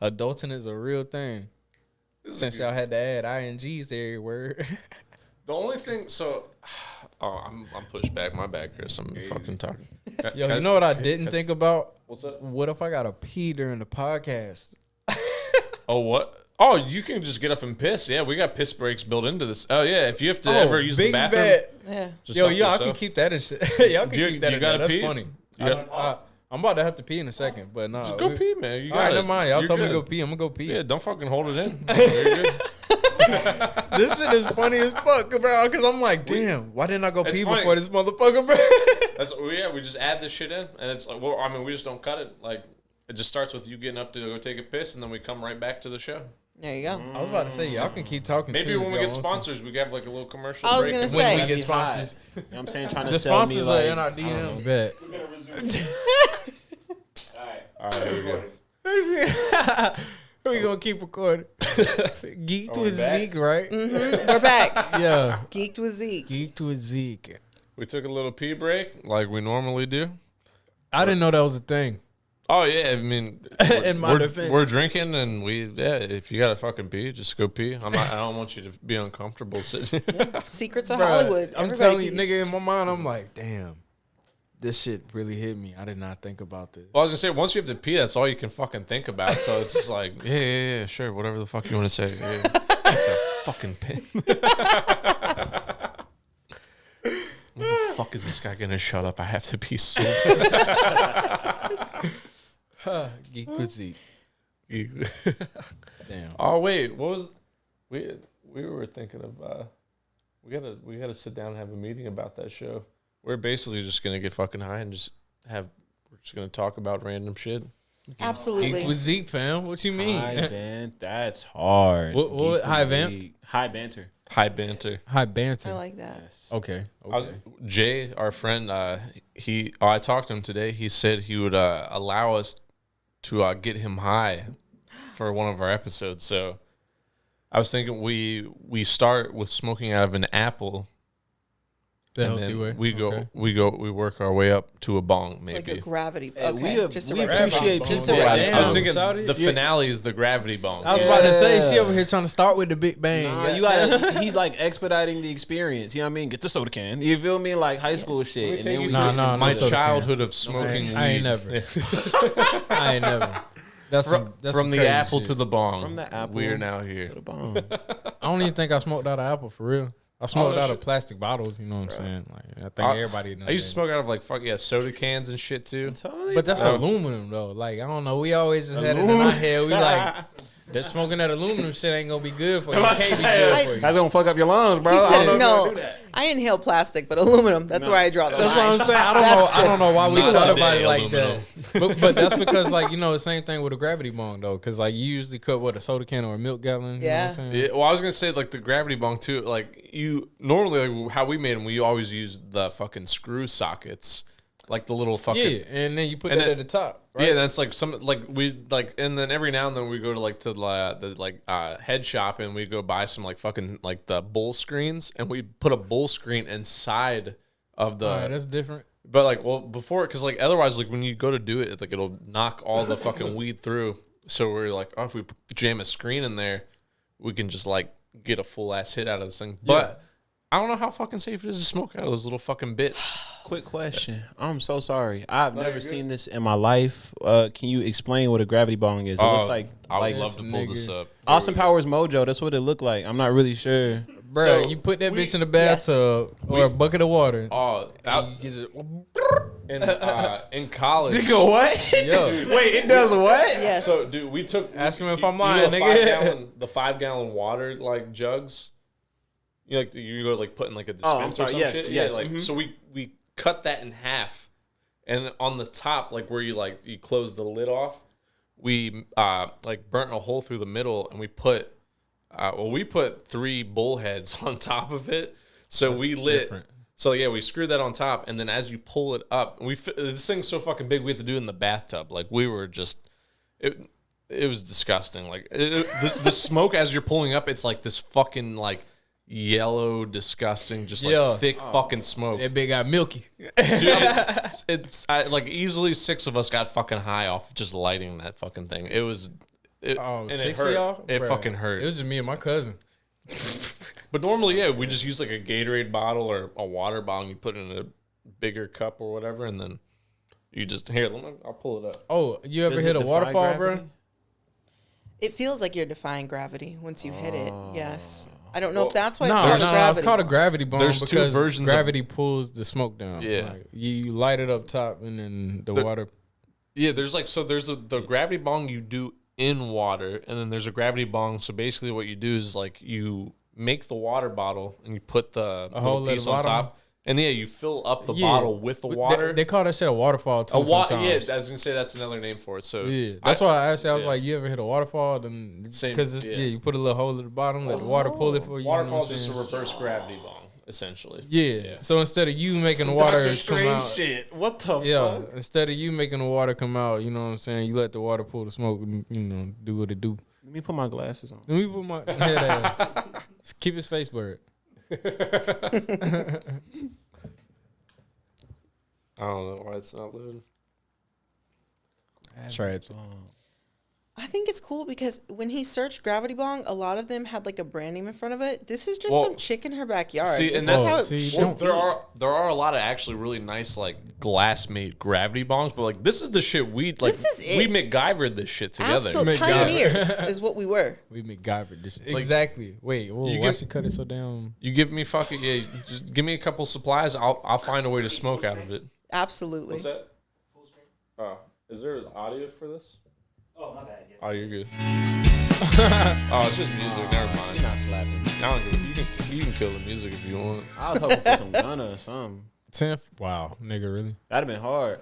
adulting is a real thing. Since y'all had to add INGs to every word. The only thing, I'm pushed back. My bad, Chris. I'm fucking talking. Yo, you know what I didn't think about? What's up? What if I gotta pee during the podcast? Oh, what? Oh, you can just get up and piss. Yeah, we got piss breaks built into this. Oh, yeah. If you have to ever use the bathroom. Yeah. Yo, y'all can keep that as shit. Y'all can keep that. You gotta That's pee? funny. I'm about to have to pee in a second, but no. Just go pee, man. You all right, never mind. Y'all told me good. to go pee. I'm gonna go pee. Yeah, don't fucking hold it in. You're good. This shit is funny as fuck, bro. Because I'm like, damn, why didn't I go pee funny. before this motherfucker, bro? We just add this shit in, and it's like, well, I mean, we just don't cut it. Like, it just starts with you getting up to go take a piss, and then we come right back to the show. There you go. I was about to say, y'all can keep talking. Maybe too, when we get sponsors, we can have like a little commercial. I was break gonna and say. When we get sponsors, You know what I'm saying? Trying to the sell sponsors me are like, in our DM. Bet. We're gonna resume. All right, here we go. We gonna keep recording. Geeked we with back? Zeke, right? We're back. Yeah. Geeked with Zeke. Geeked with Zeke. We took a little pee break, like we normally do. I didn't know that was a thing. Oh yeah, I mean, In my defense. we're drinking, and if you gotta fucking pee, just go pee. I don't want you to be uncomfortable sitting. Secrets of Bruh, Hollywood. I'm Everybody telling you, pees. nigga, in my mind, I'm like, damn, this shit really hit me. I did not think about this. Well, I was gonna say, once you have to pee, that's all you can fucking think about. So it's just like, yeah, sure, whatever the fuck you want to say. Yeah. Fucking pee. When the fuck is this guy gonna shut up? I have to pee so bad. Geek with Zeke. Damn. Oh wait, what was we were thinking of? We gotta sit down and have a meeting about that show. We're basically just gonna get fucking high and we're just gonna talk about random shit. Absolutely. Geek with Zeke, fam. What you mean? high band. That's hard. What high vamp? High banter. High banter. High banter. I like that. Okay. Jay, our friend, I talked to him today. He said he would allow us to get him high for one of our episodes. So I was thinking we start with smoking out of an apple. The And healthy then way. we work our way up to a bong, It's maybe. like a gravity. Hey, Okay, we just a appreciate regular people. Just a Yeah, regular. I was Damn, thinking shawty. the finale is the gravity bong. I was about to say, she Yeah. over here trying to start with the Big Bang. Nah, you gotta. He's like expediting the experience. You know what I mean? Get the soda can. You feel me? Like high school shit. And then we Nah, get nah, into My no it. soda childhood cans. of smoking weed. I ain't never. I ain't never. That's From some the crazy apple shit. to the bong. From the apple we are now here. to the bong. I don't even think I smoked out of apple for real. I smoked no out shit. of plastic bottles. You know what I'm saying? Like I think I- everybody knows. I used to that. smoke out of like soda cans and shit too. Totally. But that's Oh. aluminum though. Like I don't know. We always just had it in our head. We like that smoking that aluminum shit ain't gonna be good for you. It can't be good for you. That's gonna fuck up your lungs, bro. He I said don't know if no. you do that. I inhale plastic, but aluminum. That's where I draw the line. That's what I'm saying. I don't That's know. I don't know why we Not thought about today, it like aluminum. that. But that's because like the same thing with a gravity bong though, because like you usually cut a soda can or a milk gallon. You know what I'm saying? Yeah, well, I was gonna say like the gravity bong too. Like you normally, like how we made them, we always use the fucking screw sockets, like the little fucking. Yeah, and then you put And that then- at the top. Right? Yeah, that's like and then every now and then we go to the head shop and we go buy some like fucking like the bull screens and we put a bull screen inside of the. All right, that's different. But like, well, before, because like otherwise, like when you go to do it, like it'll knock all the fucking weed through. So we're like, oh, if we jam a screen in there, we can just like get a full ass hit out of this thing. But I don't know how fucking safe it is to smoke out of those little fucking bits. Quick question. I'm so sorry. I've never seen this in my life. Can you explain what a gravity bong is? It looks like I would like love to pull this nigga. up. Austin Powers Mojo. That's what it looked like. I'm not really sure. Bro, So, you put that we- bitch in the bathtub or a bucket of water. Oh, in college. Go what? Yo. Wait, it does what? Yes. So, dude, we took. Ask him if you I'm know lying, the nigga. the 5-gallon water like jugs. You know, like you go like put in like a Oh, I'm dispenser. sorry. Or some Yes, shit. yes. Yeah, like Mhm. so we cut that in half, and on the top, like where you close the lid off, we like burnt a hole through the middle, and we put 3 bullheads on top of it. So we lit. different. So yeah, we screwed that on top, and then as you pull it up, this thing's so fucking big, we had to do it in the bathtub. Like we were just, it was disgusting. Like the smoke as you're pulling up, it's like this fucking like yellow, disgusting, just like Yeah. thick fucking smoke. That bitch got milky. Dude, it's like easily 6 of us got fucking high off just lighting that fucking thing. It was, Oh, and it 6 hurt. of y'all? It Bruh. fucking hurt. It was just me and my cousin. But normally, yeah, we just use like a Gatorade bottle or a water bottle. And you put it in a bigger cup or whatever, and then you just I'll pull it up. Oh, you ever Does hit it a defy waterfall, gravity? bro? It feels like you're defying gravity once you hit it. Yes. I don't know if that's why No, it's no, called a it's gravity. called a gravity bomb There's 2 because versions of- gravity pulls the smoke down. Yeah. Like, you light it up top and then the The- water. Yeah, there's the gravity bong you do in water, and then there's a gravity bong. So basically, what you do is like you make the water bottle and you put the little piece on top, and you fill up the bottle with the water. They call that shit a waterfall too. Sometimes. Yeah, I was gonna say that's another name for it. So yeah, that's why I asked you. I was like, you ever hit a waterfall? Then because you put a little hole at the bottom, let the water pull it for you. Waterfall is just a reverse gravity bong. Essentially, yeah. So instead of you making the water come out, shit. What the fuck? Instead of you making the water come out, you know what I'm saying? You let the water pull the smoke, and, do what it do. Let me put my glasses on. Let me put my head. Keep his face blurred. I don't know why it's not loading. Try it. I think it's cool because when he searched Gravity Bong, a lot of them had like a brand name in front of it. This is just some chick in her backyard. See, and that's there are a lot of actually really nice like glass made gravity bongs, but like this is the shit we like. This is we MacGyvered this shit together. Absolutely, pioneers is what we were. We MacGyvered this shit. Exactly. Wait, why she cut it so down? You give me just give me a couple supplies. I'll find a way to smoke out of it. Absolutely. What's that? Full screen. Oh, is there audio for this? Oh, my bad. Yes. Oh, you're good. Oh, it's just music. Never mind. You're not slapping. I don't give you can kill the music if you want. I was hoping for some Gunna or something. 10th? Wow, nigga, really? That'd have been hard.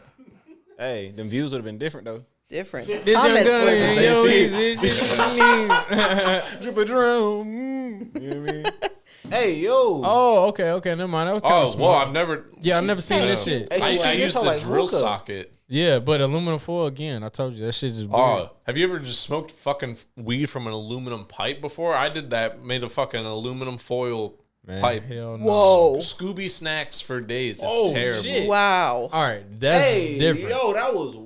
Hey, them views would have been different though. Different. Comments would have been different. Drip a drum. You know what I mean? Hey, yo. Oh, okay, never mind. I've never. Yeah, I've never seen this shit. Hey, I used the drill socket. Yeah, but aluminum foil again. I told you that shit just. Weird. Have you ever just smoked fucking weed from an aluminum pipe before? I did that. Made a fucking aluminum foil pipe. Hell no. Whoa. Scooby snacks for days. It's terrible. Shit. Wow. All right, that's different. Yo, that was.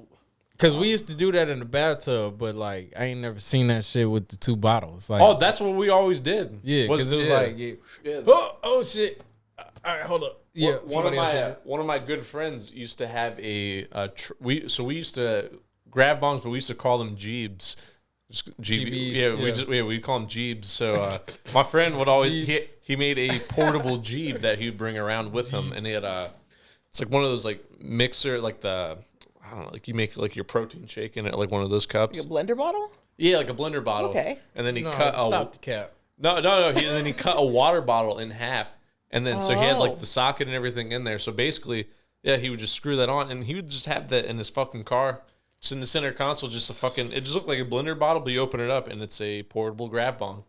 Because we used to do that in the bathtub, but like I ain't never seen that shit with the 2 bottles. Like, that's what we always did. Yeah, because it was like, oh shit. All right, hold up. Yeah, one of my good friends used to have we used to grab bongs, but we used to call them jeebs. GBs. We call them jeebs. So my friend would always he made a portable jeeb that he would bring around with him, and he had it's like one of those like mixer like the. I don't know, like you make like your protein shake in it, like one of those cups. Like a blender bottle? Yeah, like a blender bottle. Okay. And then he stop the cap. No. And then he cut a water bottle in half, and then so he had like the socket and everything in there. So basically, he would just screw that on, and he would just have that in his fucking car, just in the center console, just it just looked like a blender bottle, but you open it up and it's a portable grab bong.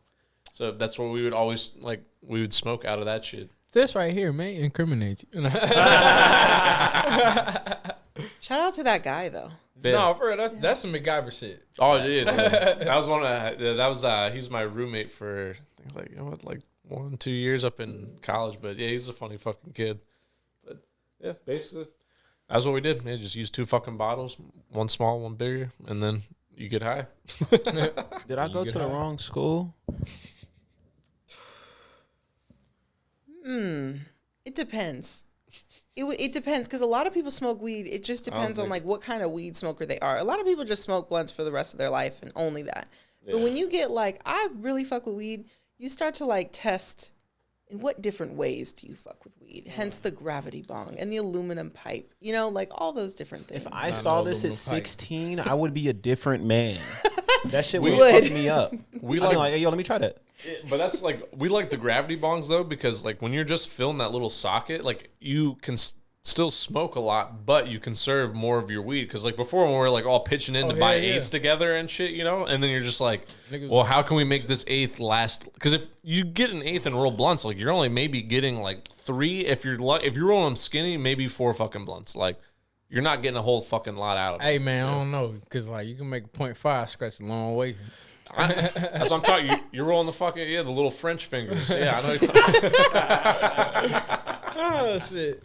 So that's what we would always we would smoke out of that shit. This right here may incriminate you. Shout out to that guy though. Yeah. No, for real, that's some MacGyver shit. Oh, yeah. That was he was my roommate for I think like 1-2 years up in college. But yeah, he's a funny fucking kid. But yeah, basically that's what we did. We just used 2 fucking bottles, one small, one bigger, and then you get high. Did I go to the wrong school? It depends. It depends because a lot of people smoke weed. It just depends on like what kind of weed smoker they are. A lot of people just smoke blunts for the rest of their life and only that. Yeah. But when you get like, I really fuck with weed, you start to like test in what different ways do you fuck with weed? Hence the gravity bong and the aluminum pipe. You know, like all those different things. If I saw this at 16, I would be a different man. That shit would fuck me up. I'd be like, hey, yo, let me try that. But that's like we like the gravity bongs though because like when you're just filling that little socket, like you can still smoke a lot, but you conserve more of your weed because like before when we were like all pitching in to buy eighths together and shit, you know, and then you're just like, well, how can we make this eighth last? Because if you get an eighth and roll blunts, like you're only maybe getting like 3 if you're rolling them skinny, maybe 4 fucking blunts, like. You're not getting a whole fucking lot out of it. Hey man, I don't know because like you can make a 0.5 scratch a long way. That's what I'm talking. You're rolling the fucking the little French fingers. Yeah, I know. You're talking. Oh shit.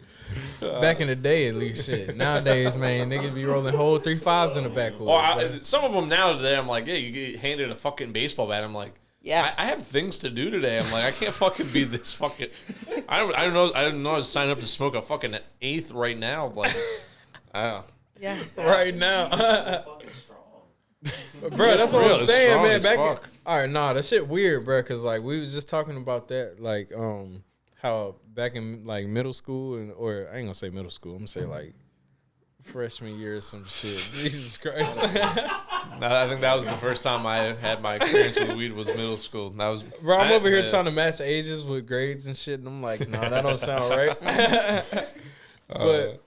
Back in the day, at least shit. Nowadays, man, niggas be rolling whole 3 5s in the backwood. Well, some of them now today, I'm like, you get handed a fucking baseball bat. I'm like, yeah, I have things to do today. I'm like, I can't fucking be this fucking. I don't know. I didn't know I was signing up to smoke a fucking eighth right now. Like. Yeah. Right now. Bro, that's what I'm saying, man. All right, that shit weird, bro, because like we was just talking about that, like how back in like middle school or I ain't gonna say middle school, I'm gonna say like freshman year or some shit. Jesus Christ. I think that was the first time I had my experience with weed was middle school. That was, bro, I'm over here trying to match ages with grades and shit, and I'm like, nah, that don't sound right. But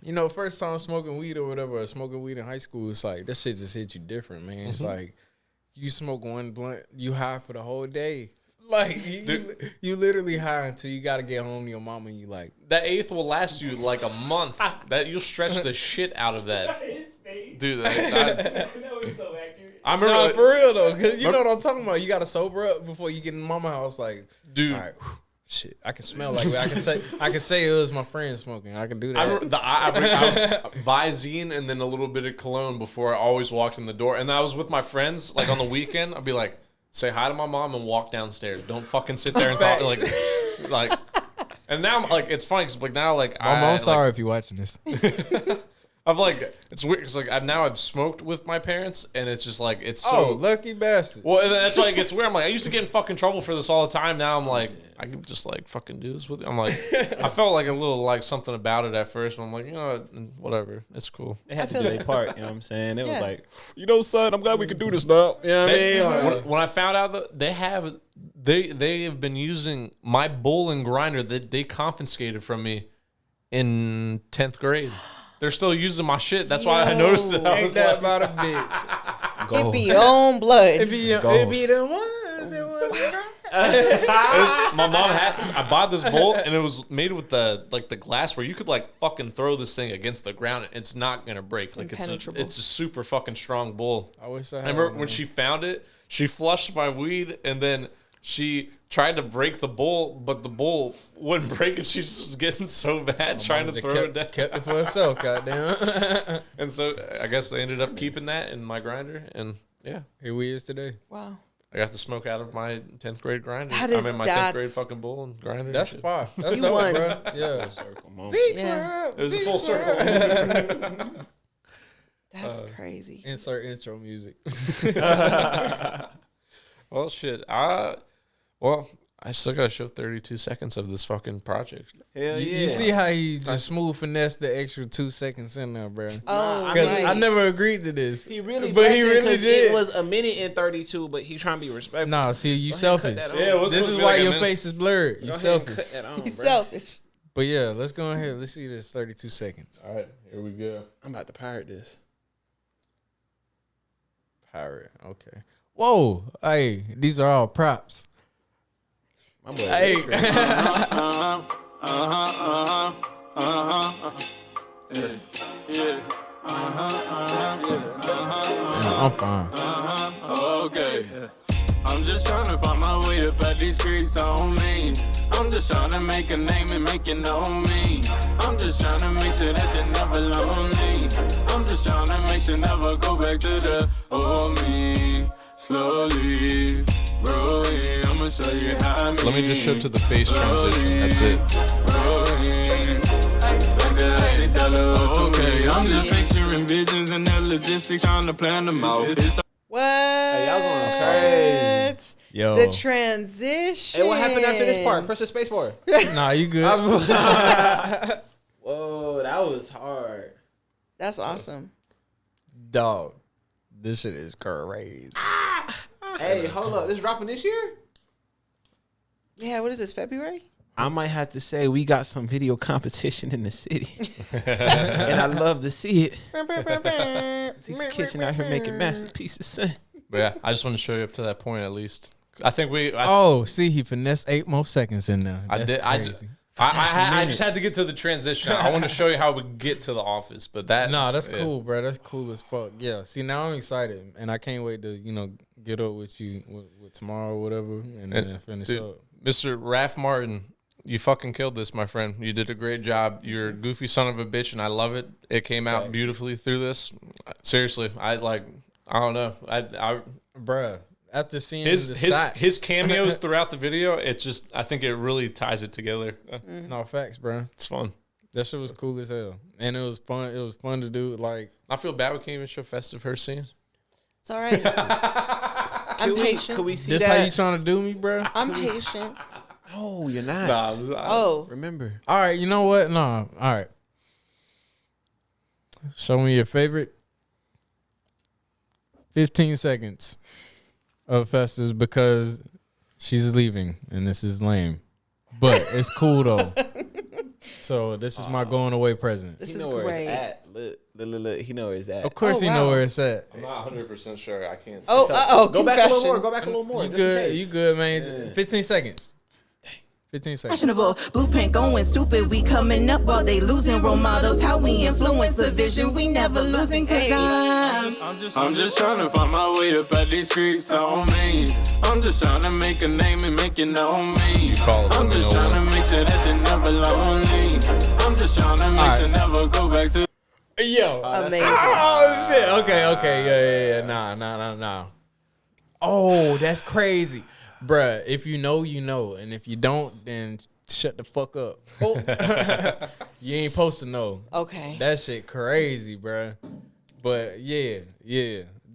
you know, first time smoking weed or whatever, or smoking weed in high school, it's like that shit just hit you different, man. It's like you smoke one blunt, you high for the whole day. Like you literally high until you gotta get home to your mama and you like that eighth will last you like a month. That you'll stretch the shit out of that. Dude, that was so accurate. I remember no, for real though, cause you know what I'm talking about. You gotta sober up before you get in mama house. Like, dude, all right, shit, I can smell like I can say it was my friend smoking. I can do that. I bring Visine and then a little bit of cologne before I always walked in the door. And I was with my friends like on the weekend. I'd be like, say hi to my mom and walk downstairs. Don't fucking sit there and talk like. And now I'm like, it's funny because like now like Mom, I'm sorry if you're watching this. I'm like, it's weird because like I've smoked with my parents and it's just like it's so lucky bastard. Well, and that's why it gets weird. I'm like, I used to get in fucking trouble for this all the time. Now I'm like, I can just like fucking do this with you. I'm like, I felt like a little like something about it at first, but I'm like, you know, whatever, it's cool. They had to do their part, you know what I'm saying? It was like, you know, son, I'm glad we can do this now. You know what I mean? When I found out that they have been using my bowl and grinder that they confiscated from me in 10th grade. They're still using my shit. That's why I noticed it. I was that about a bitch. It be your own blood. It be the one. My mom had. I bought this bowl and it was made with the glass where you could like fucking throw this thing against the ground. And it's not gonna break. Like it's a super fucking strong bowl. I wish I had. Remember when she found it? She flushed my weed and then she tried to break the bowl, but the bowl wouldn't break, and she just was getting so bad trying to throw it down. Kept it for herself, goddamn. And so I guess they ended up keeping that in my grinder, and yeah, here we is today. Wow. I got to smoke out of my 10th grade grinder. I'm in my 10th grade fucking bowl and grinder. That's fire. That's you dope, won. Bro. Yeah. Zeke's It was a full circle. That's crazy. Insert intro music. Well, shit. I still gotta show 32 seconds of this fucking project. Hell yeah. You see how he just smooth finessed the extra 2 seconds in there, bro? Oh, because right. I never agreed to this. He really, but he really did. It was a minute and 32, but he trying to be respectful. Nah, see, you selfish. Yeah, this is why your face is blurred. You selfish. You selfish. But yeah, let's go ahead. Let's see this 32 seconds. All right, here we go. I'm about to pirate this. Pirate, okay. Whoa, hey, these are all props. My boy. Hey. I'm fine. Okay. I'm just trying to find my way up at these streets on me. I'm just trying to make a name and make it know me. I'm just trying to make sure that you're never lonely. I'm just trying to make sure never go back to the old me. Slowly, bro, I'ma show you how I mean. Let me just show to the face transition. That's it. Okay, I'm just picturing visions and the logistics, trying to plan them out. What? Hey, y'all going crazy. Yo. The transition. Hey, what happened after this part? Press the space bar. Nah, you good. Whoa, that was hard. That's awesome. Dog, this shit is crazy. Hey, hold up. This dropping this year? Yeah, what is this, February? I might have to say we got some video competition in the city. And I love to see it. Zeke's Kitchen out here making masterpieces, son. But yeah, I just want to show you up to that point at least. I think See, he finessed 8 more seconds in there. I just had to get to the transition. I want to show you how we get to the office, but that's cool, bro. That's cool as fuck. Yeah. See, now I'm excited, and I can't wait to get up with you with tomorrow or whatever, and then finish up. Mr. Raph Martin, you fucking killed this, my friend. You did a great job. You're a goofy son of a bitch, and I love it. It came out beautifully through this. Seriously, I don't know. Bruh. After seeing his cameos throughout the video, I think it really ties it together. No facts, bro. It's fun. That shit was cool as hell, and it was fun. It was fun to do. Like, I feel bad we can't even show Festive RiCC. It's all right. I'm patient. Could we see this that? how you trying to do me, bro? I'm patient. No, you're not. Oh, Remember. All right, you know what? No, all right. Show me your favorite 15 seconds of Festives because she's leaving and this is lame. But it's cool though. So this is my going away present. This he is know where great. it's at. Look, he know where it's at. Of course he know where it's at. I'm not 100% sure. I can't. Go back a little more. Go back a little more. You good? You good, man? Yeah. 15 seconds. 15 seconds. Fashionable blueprint going stupid. We coming up while they losing role models. How we influence the vision. We never losing cause I'm just trying to find my way up at these streets on me. I'm just trying to make a name and make it know me. I'm just trying to make sure that you're never lonely. I'm just trying to make sure never go back to. Yo. Amazing. Oh, shit. Okay. Yeah. Nah. Oh, that's crazy. Bruh, if you know, you know. And if you don't, then shut the fuck up. Oh. You ain't supposed to know. Okay. That shit crazy, bruh. But yeah.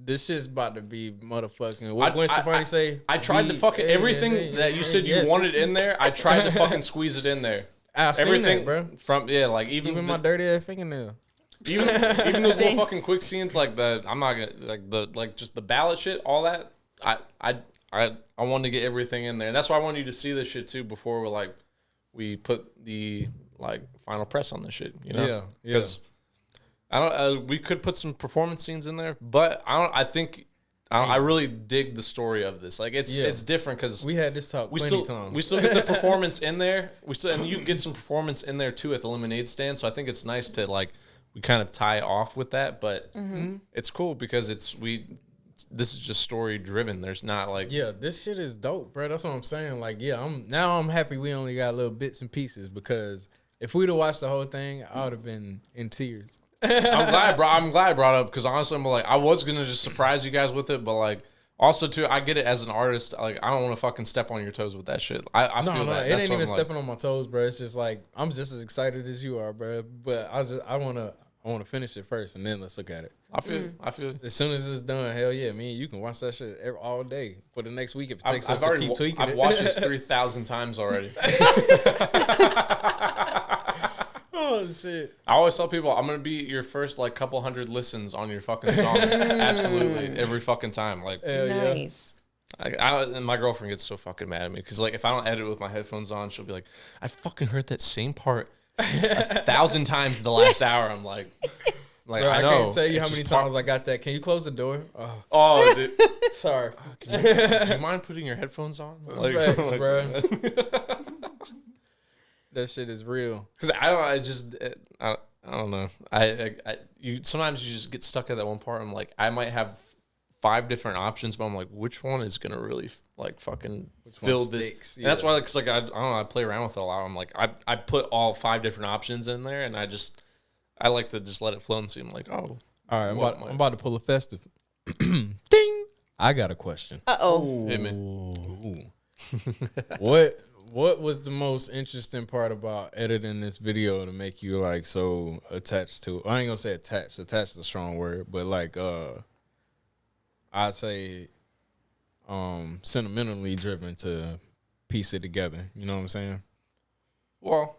This shit's about to be motherfucking. What Gwen Stefani say? I tried to fucking everything that you said you wanted in there. I tried to fucking squeeze it in there. I seen everything, that, bro. From like even my dirty ass fingernail. Even those little fucking quick scenes like I'm not gonna just the ballot shit, all that. I wanted to get everything in there, and that's why I wanted you to see this shit too before we put the final press on this shit. You know, yeah. Because I don't. We could put some performance scenes in there, but I really dig the story of this. Like it's different because we had this talk. We still get the performance in there. And you get some performance in there too at the lemonade stand. So I think it's nice to we kind of tie off with that, but it's cool because this is just story driven. There's not this shit is dope, bro. That's what I'm saying. I'm happy we only got little bits and pieces because if we'd have watched the whole thing, I would have been in tears. I'm glad I brought it up because honestly, I was gonna just surprise you guys with it, but also too, I get it as an artist. I don't want to fucking step on your toes with that shit. I feel that. It ain't even stepping on my toes, bro. It's just I'm just as excited as you are, bro. But I want to finish it first, and then let's look at it. I feel. As soon as it's done, hell yeah, me and you can watch that shit all day for the next week if it takes us to keep tweaking it. I've watched this 3,000 times already. Oh shit! I always tell people I'm gonna be your first couple hundred listens on your fucking song. Absolutely, every fucking time. Nice. And my girlfriend gets so fucking mad at me because if I don't edit with my headphones on, she'll be like, "I fucking heard that same part 1,000 times the last hour." I'm like, bro, I know. Can't tell you how many times I got that. Can you close the door? Oh dude. Sorry. Do you mind putting your headphones on? Thanks, bro. That shit is real. Because I don't know. Sometimes you just get stuck at that one part. I'm like, I might have 5 different options, but I'm like, which one is gonna really fucking fill this? And that's why I don't know. I play around with it a lot. I'm like, I put all 5 different options in there, and I like to just let it flow and see. I'm like, oh, all right. I'm about to pull a Festive. Ding. I got a question. Hit me. What was the most interesting part about editing this video to make you so attached to? I ain't gonna say attached. Attached is a strong word, but I'd say sentimentally driven to piece it together. You know what I'm saying? Well,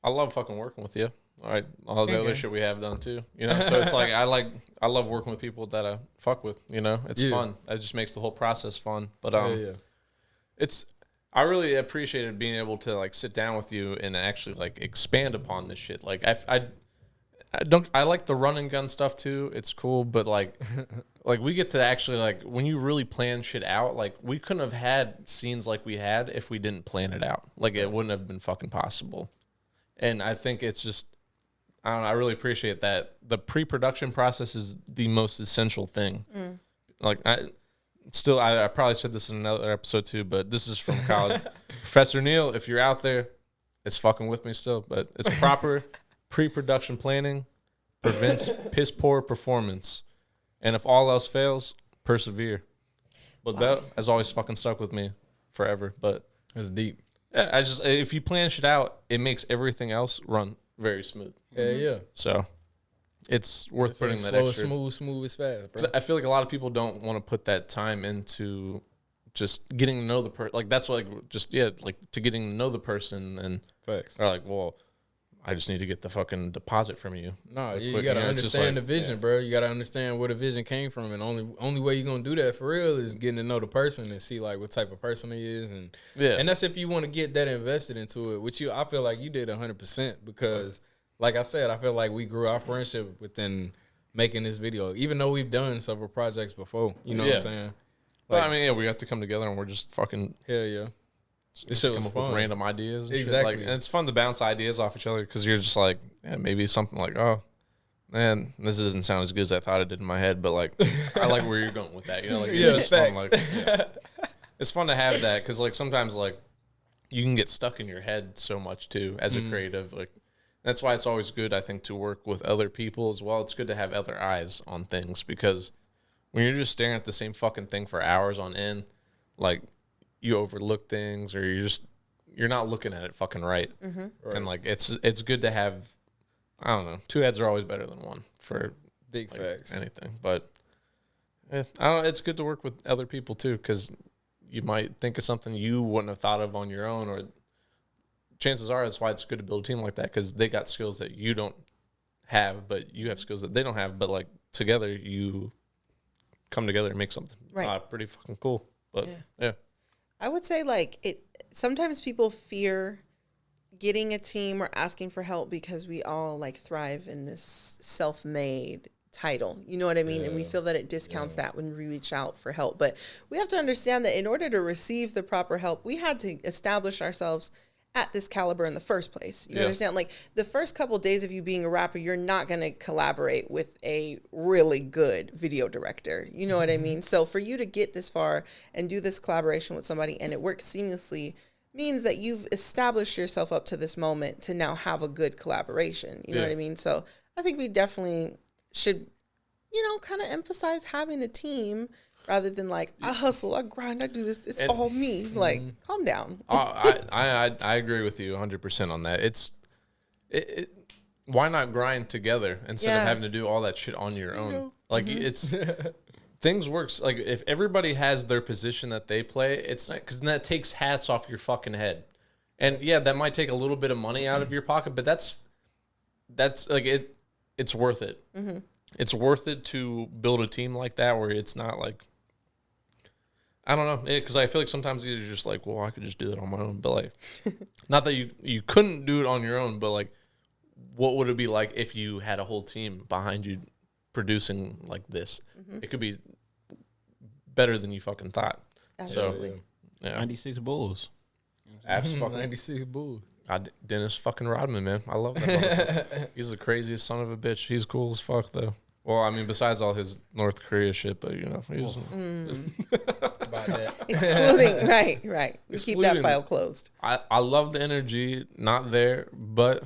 I love fucking working with you. All right, all the other shit we have done too. You know, so it's I love working with people that I fuck with. You know, it's fun. It just makes the whole process fun. But I really appreciated being able to sit down with you and actually expand upon this shit. I like the run and gun stuff too. It's cool, but we get to actually when you really plan shit out. We couldn't have had scenes like we had if we didn't plan it out. It wouldn't have been fucking possible. And I think it's just I don't know. I really appreciate that. The pre-production process is the most essential thing. I probably said this in another episode too, but this is from college. Professor Neil, if you're out there, it's fucking with me still, but it's proper pre-production planning prevents piss poor performance. And if all else fails, persevere. But that has always fucking stuck with me forever. But it's deep. Yeah, if you plan shit out, it makes everything else run very smooth. Yeah. So it's worth putting that extra. Smooth is fast, bro. I feel like a lot of people don't want to put that time into just getting to know the person. That's to getting to know the person. And facts. they're like, well, I just need to get the fucking deposit from you. No, you got to understand the vision, bro. You got to understand where the vision came from, and only way you're gonna do that for real is getting to know the person and see like what type of person he is, and that's if you want to get that invested into it. Which I feel like you did 100% because, like I said, I feel like we grew our friendship within making this video, even though we've done several projects before. You know what I'm saying? Like, I mean, we have to come together and we're just fucking hell yeah. It should come up with random ideas. And exactly. Shit. Like, and it's fun to bounce ideas off each other because you're just like, maybe something like, oh, man, this doesn't sound as good as I thought it did in my head, but like, I like where you're going with that. You know, like, it's just fun. Like, it's fun to have that because like sometimes like you can get stuck in your head so much too as a creative. Like, that's why it's always good, I think, to work with other people as well. It's good to have other eyes on things because when you're just staring at the same fucking thing for hours on end, like, you overlook things or you're not looking at it fucking right. And like it's good to have, I don't know, two heads are always better than one for big like, facts anything, but I don't know, it's good to work with other people too because you might think of something you wouldn't have thought of on your own, or chances are that's why it's good to build a team like that because they got skills that you don't have but you have skills that they don't have, but like together you come together and make something pretty fucking cool. But yeah. I would say like sometimes people fear getting a team or asking for help because we all like thrive in this self-made title. You know what I mean? And we feel that it discounts that when we reach out for help. But we have to understand that in order to receive the proper help, we had to establish ourselves at this caliber in the first place. You understand? Like the first couple of days of you being a rapper, you're not going to collaborate with a really good video director. You know what I mean? So for you to get this far and do this collaboration with somebody and it works seamlessly means that you've established yourself up to this moment to now have a good collaboration. You know what I mean? So I think we definitely should, kind of emphasize having a team rather than like, I hustle, I grind, I do this. It's all me. Like, calm down. I agree with you 100% on that. Why not grind together instead of having to do all that shit on your own? Like, it's things works. Like, if everybody has their position that they play, it's not, because that takes hats off your fucking head. And yeah, that might take a little bit of money out of your pocket, but that's like it's worth it. It's worth it to build a team like that where it's not like, I don't know, because I feel like sometimes you're just like, well, I could just do that on my own. But like, not that you couldn't do it on your own, but like, what would it be like if you had a whole team behind you producing like this? It could be better than you fucking thought. Absolutely. So, 96 Bulls. Absolutely. 96 Bulls. Dennis fucking Rodman, man. I love that. He's the craziest son of a bitch. He's cool as fuck, though. Well, I mean, besides all his North Korea shit, but he was about that. Excluding, right. We keep that file closed. I love the energy, not there, but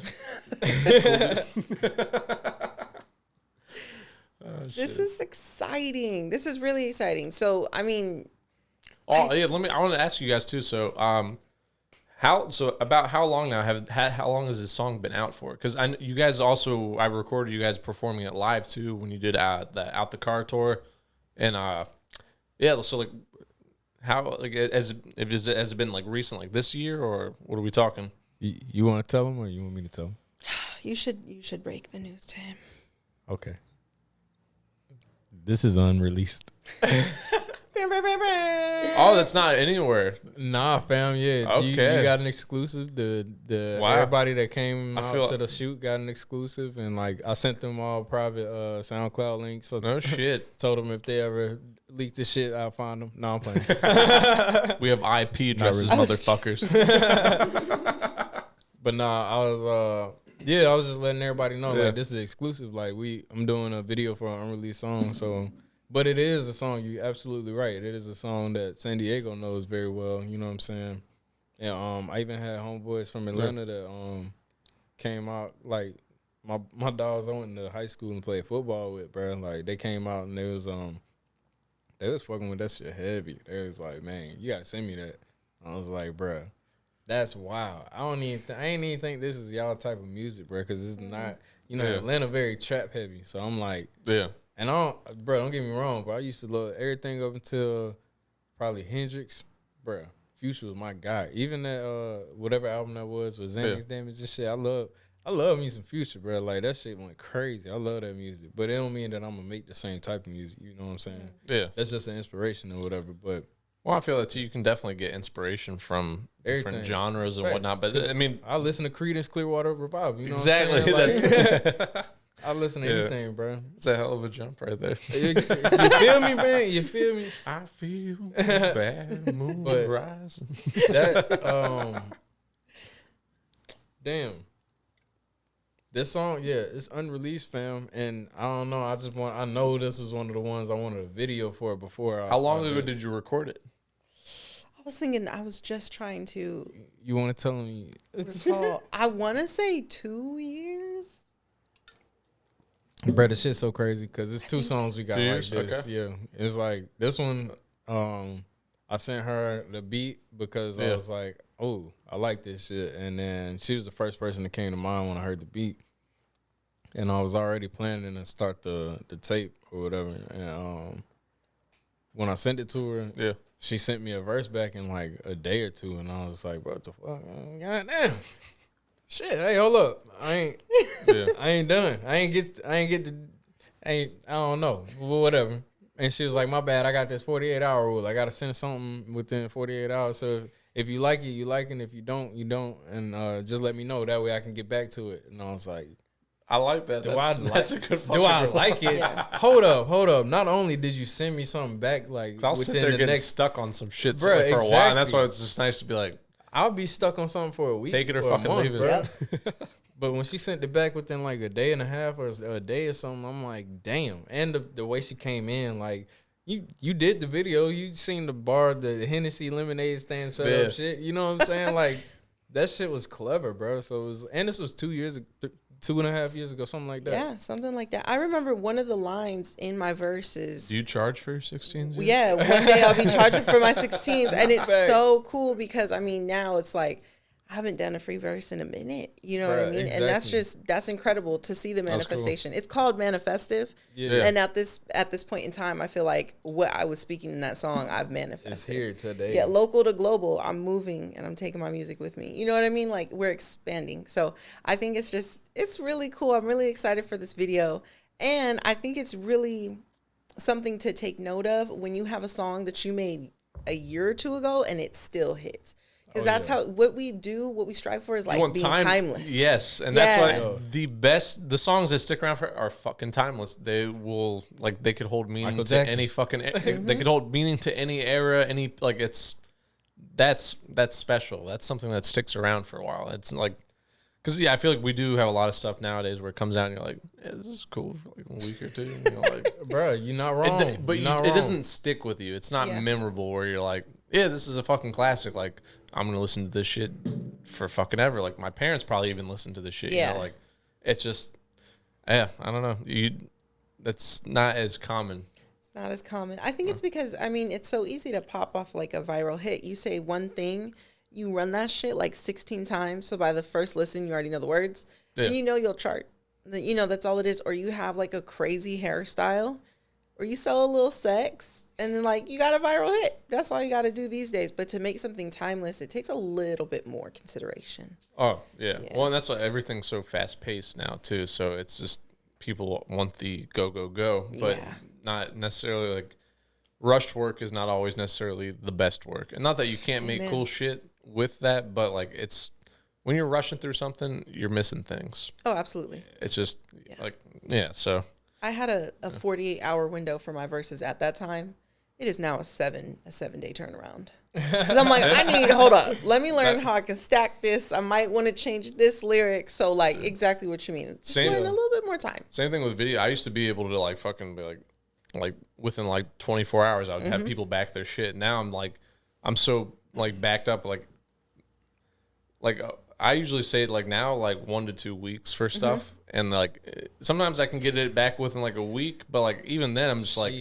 this is exciting. This is really exciting. So, I mean, I want to ask you guys too. So, about how long now how long has this song been out for? Because you guys also, I recorded you guys performing it live too when you did the Out the Car tour, and so like how like has it been like recent, like this year, or what are we talking? You want to tell him or you want me to tell him? You should break the news to him. Okay. This is unreleased. Oh, that's not anywhere. Nah, fam. Yeah. Okay. You got an exclusive. Everybody that came out to the shoot got an exclusive, and like I sent them all private SoundCloud links. So no shit. Told them if they ever leak this shit, I'll find them. No, I'm playing. We have IP addresses, motherfuckers. But nah, I was just letting everybody know like this is exclusive. Like I'm doing a video for an unreleased song, so. But it is a song, you're absolutely right. It is a song that San Diego knows very well, you know what I'm saying? And I even had homeboys from Atlanta that came out, like my dogs I went to high school and played football with, bro. Like they came out and they was fucking with that shit heavy. They was like, man, you gotta send me that. I was like, bro, that's wild. I ain't even think this is y'all type of music, bro, because it's not, Atlanta very trap heavy. So I'm like, And don't get me wrong, bro. I used to love everything up until probably Hendrix, bro. Future was my guy. Even that whatever album that was with Xanax Damage and shit. I love I love me some Future, bro. Like, that shit went crazy. I love that music. But it don't mean that I'm going to make the same type of music. You know what I'm saying? Yeah. That's just an inspiration or whatever. But well, I feel that too. You can definitely get inspiration from different genres and whatnot. But I mean, I listen to Creedence Clearwater Revival. You know exactly. What I'm saying? Like, I listen to anything, bro. It's a hell of a jump right there. You feel me, man? You feel me? I feel bad moon rising. That damn. This song, yeah, it's unreleased, fam, and I don't know. I know this was one of the ones I wanted a video for before. How long ago did you record it? I was thinking. I was just trying to. You want to tell me? Recall. I want to say 2 years. Bro, this shit's so crazy because it's two songs we got like this. Okay. Yeah, it's like this one. I sent her the beat because I was like, oh, I like this shit. And then she was the first person that came to mind when I heard the beat. And I was already planning to start the tape or whatever. And when I sent it to her, she sent me a verse back in like a day or two. And I was like, what the fuck? Goddamn. Shit, hey, hold up. I ain't done. I don't know. Whatever. And she was like, my bad, I got this 48-hour rule. I got to send something within 48 hours. So if you like it, you like it. If you don't, you don't. And just let me know. That way I can get back to it. And I was like, I like that. That's a good fucking do I like it? Yeah. Hold up. Not only did you send me something back, like, I'll sit there getting stuck on some shit for a while. And that's why it's just nice to be like, I'll be stuck on something for a week. Take it or fucking leave it. Yep. But when she sent it back within like a day and a half or a day or something, I'm like, damn. And the way she came in, like, you did the video. You seen the bar, the Hennessy lemonade stand set up shit. You know what I'm saying? Like, that shit was clever, bro. So it was, and this was 2.5 years ago, something like that. Yeah, something like that. I remember one of the lines in my verses. Do you charge for your 16s? Yeah, one day I'll be charging for my 16s. And it's so cool because, I mean, now it's like, I haven't done a free verse in a minute. You know what I mean? Exactly. And that's incredible to see the manifestation. Cool. It's called Manifestive. Yeah. And at this point in time, I feel like what I was speaking in that song, I've manifested. It's here today. Yeah, local to global, I'm moving and I'm taking my music with me. You know what I mean? Like, we're expanding. So I think it's really cool. I'm really excited for this video. And I think it's really something to take note of when you have a song that you made a year or two ago and it still hits. Because that's how, what we strive for is like being timeless. Yes. And that's why the songs that stick around for are fucking timeless. They will, like, they could hold meaning to any fucking, they could hold meaning to any era, any, like, that's special. That's something that sticks around for a while. It's like, because, I feel like we do have a lot of stuff nowadays where it comes out and you're like, yeah, this is cool for like a week or two. You know, like, bro, you're not wrong. It doesn't stick with you. It's not memorable where you're like, yeah, this is a fucking classic. Like, I'm going to listen to this shit for fucking ever. Like, my parents probably even listen to this shit. Yeah. You know, like, it just, I don't know. That's not as common. It's not as common. I think it's because, I mean, it's so easy to pop off like a viral hit. You say one thing, you run that shit like 16 times. So by the first listen, you already know the words. Yeah. And you know you'll chart. You know, that's all it is. Or you have like a crazy hairstyle. Or you sell a little sex. And then, like, you got a viral hit. That's all you got to do these days. But to make something timeless, it takes a little bit more consideration. Oh, yeah. Well, and that's why everything's so fast-paced now, too. So it's just people want the go, go, go. But not necessarily, like, rushed work is not always necessarily the best work. And not that you can't make cool shit with that, but, like, it's when you're rushing through something, you're missing things. Oh, absolutely. It's just, so. I had a 48-hour window for my verses at that time. It is now a 7-day turnaround. Because I'm like, hold up. Let me learn how I can stack this. I might want to change this lyric. So, like, exactly what you mean. Just learn a little bit more time. Same thing with video. I used to be able to, like, fucking be like within, like, 24 hours, I would have people back their shit. Now I'm, like, I'm so, like, backed up. Like I usually say, like, now, like, 1 to 2 weeks for stuff. And, like, sometimes I can get it back within, like, a week. But, like, even then, I'm just, like...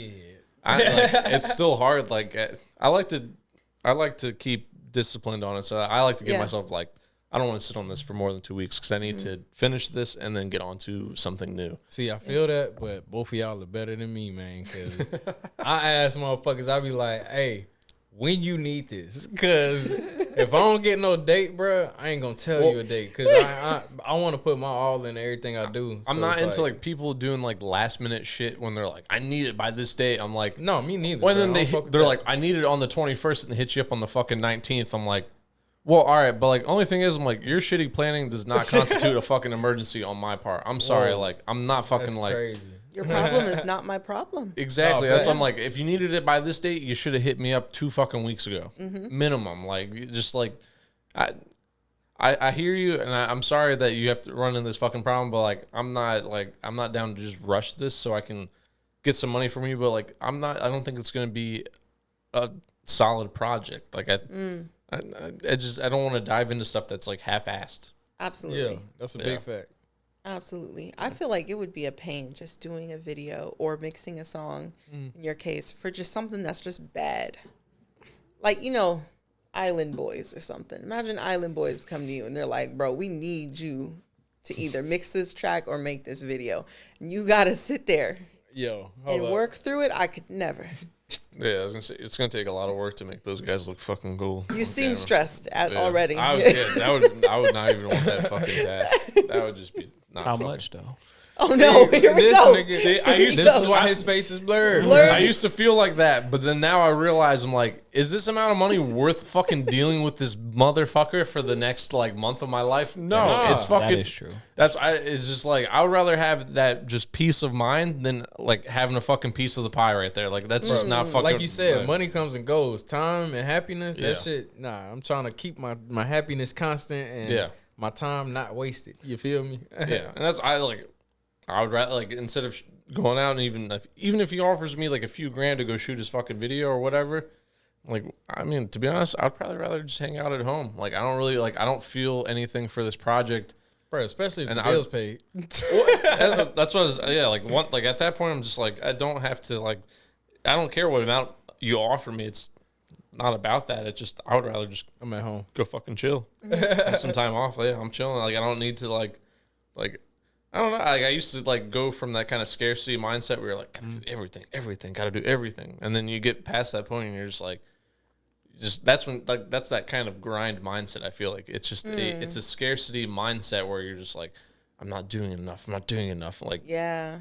it's still hard. Like, I like to keep disciplined on it. So I like to give myself, like, I don't want to sit on this for more than 2 weeks because I need to finish this and then get on to something new. See, I feel that, but both of y'all are better than me, man. Because I ask motherfuckers, I be like, hey, when you need this? Because If I don't get no date, bro, I ain't gonna tell you a date because I want to put my all in everything I do. I'm not into like people doing like last minute shit when they're like, I need it by this date. I'm like, no, me neither. When then they're like, I need it on the 21st and they hit you up on the fucking 19th. I'm like, well, all right, but like, only thing is, I'm like, your shitty planning does not constitute a fucking emergency on my part. I'm sorry, like, I'm not fucking like. Crazy. Your problem is not my problem. Exactly. That's what I'm like. If you needed it by this date, you should have hit me up 2 fucking weeks ago, minimum. Like, just like, I hear you, and I'm sorry that you have to run into this fucking problem, but like, I'm not down to just rush this so I can get some money from you. But like, I don't think it's gonna be a solid project. Like, I don't want to dive into stuff that's like half-assed. Absolutely. Yeah, that's a big fact. Absolutely. I feel like it would be a pain just doing a video or mixing a song, in your case, for just something that's just bad. Like, you know, Island Boys or something. Imagine Island Boys come to you and they're like, bro, we need you to either mix this track or make this video. And you got to sit there and work through it. I could never. Yeah, I was gonna say it's gonna take a lot of work to make those guys look fucking cool. You seem stressed already. I would not even want that fucking task. That would just be not. How much though? Oh no! Here we go. This is why his face is blurred. I used to feel like that, but then now I realize I'm like, is this amount of money worth fucking dealing with this motherfucker for the next like month of my life? No, it's fucking. That is true. It's just like I would rather have that just peace of mind than like having a fucking piece of the pie right there. Like that's just not fucking. Like you said, money comes and goes. Time and happiness. That shit. Nah, I'm trying to keep my happiness constant and my time not wasted. You feel me? Yeah, and I would rather, like, instead of going out and even if he offers me, like, a few grand to go shoot his fucking video or whatever, like, I mean, to be honest, I'd probably rather just hang out at home. Like, I don't feel anything for this project. Bro, especially if the bill's paid. That's what I was, like, at that point, I'm just like, I don't have to, like, I don't care what amount you offer me. It's not about that. It's just, I would rather just. I'm at home. Go fucking chill. Have some time off. Yeah, I'm chilling. Like, I don't need to, like, I don't know. Like, I used to like go from that kind of scarcity mindset where you're like, gotta do everything, gotta do everything, and then you get past that point and you're just like, that's when like that's that kind of grind mindset. I feel like it's just it's a scarcity mindset where you're just like, I'm not doing enough. Like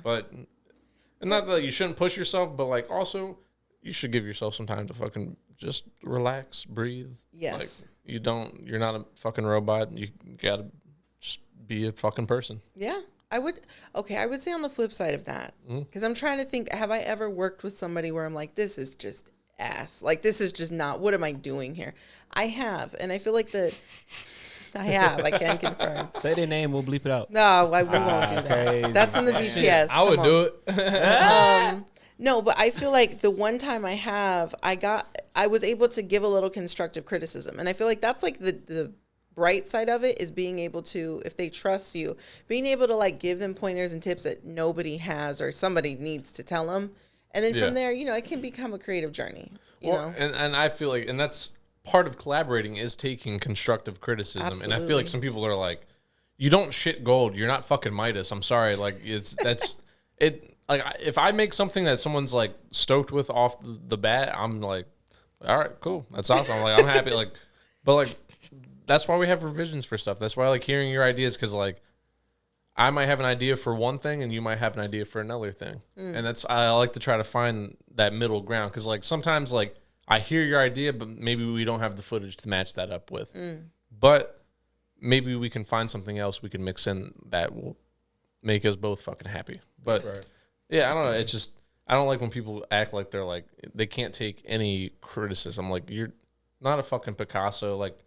but and not that you shouldn't push yourself, but like also you should give yourself some time to fucking just relax, breathe. Yes, like you're not a fucking robot. You gotta just be a fucking person. Yeah. I would say on the flip side of that, because I'm trying to think, have I ever worked with somebody where I'm like, this is just ass. Like, this is just not, what am I doing here? I have, and I feel like I can confirm. Say their name, we'll bleep it out. No, we won't do that. Crazy. That's in the BTS. I would do it. No, but I feel like the one time I was able to give a little constructive criticism. And I feel like that's like the bright side of it is being able to, if they trust you, being able to like give them pointers and tips that nobody has or somebody needs to tell them. And then from there, it can become a creative journey. You know? And I feel like, and that's part of collaborating is taking constructive criticism. Absolutely. And I feel like some people are like, you don't shit gold. You're not fucking Midas. I'm sorry. Like like if I make something that someone's like stoked with off the bat, I'm like, all right, cool. That's awesome. I'm like, I'm happy. Like, but like, that's why we have revisions for stuff. That's why I like hearing your ideas, because like I might have an idea for one thing and you might have an idea for another thing. And I like to try to find that middle ground, because like sometimes like I hear your idea, but maybe we don't have the footage to match that up with. But maybe we can find something else we can mix in that will make us both fucking happy. But yeah, I don't know. It's just, I don't like when people act like they're like, they can't take any criticism. Like, you're not a fucking Picasso. Like,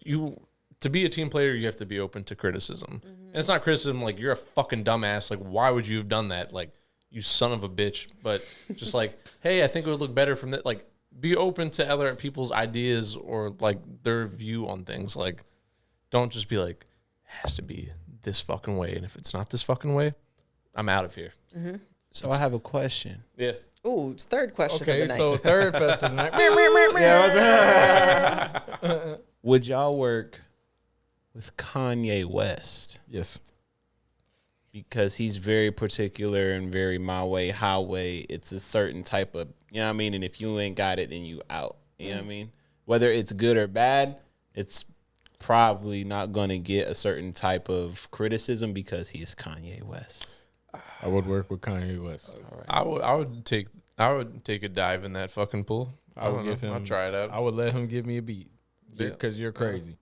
you to be a team player, you have to be open to criticism. And it's not criticism like you're a fucking dumbass. Like, why would you have done that? Like, you son of a bitch. But just like, hey, I think it would look better from that. Like, be open to other people's ideas or like their view on things. Like, don't just be like, it has to be this fucking way. And if it's not this fucking way, I'm out of here. So I have a question. Yeah. Ooh, it's third question. Okay, of the night. so third festival night. Would y'all work with Kanye West? Yes. Because he's very particular and very my way, highway. It's a certain type of, you know what I mean? And if you ain't got it, then you out. You know what I mean? whether it's good or bad, it's probably not going to get a certain type of criticism because he's Kanye West. I would work with Kanye West. Right. I would take a dive in that fucking pool. I'll try it out. I would let him give me a beat because you're crazy.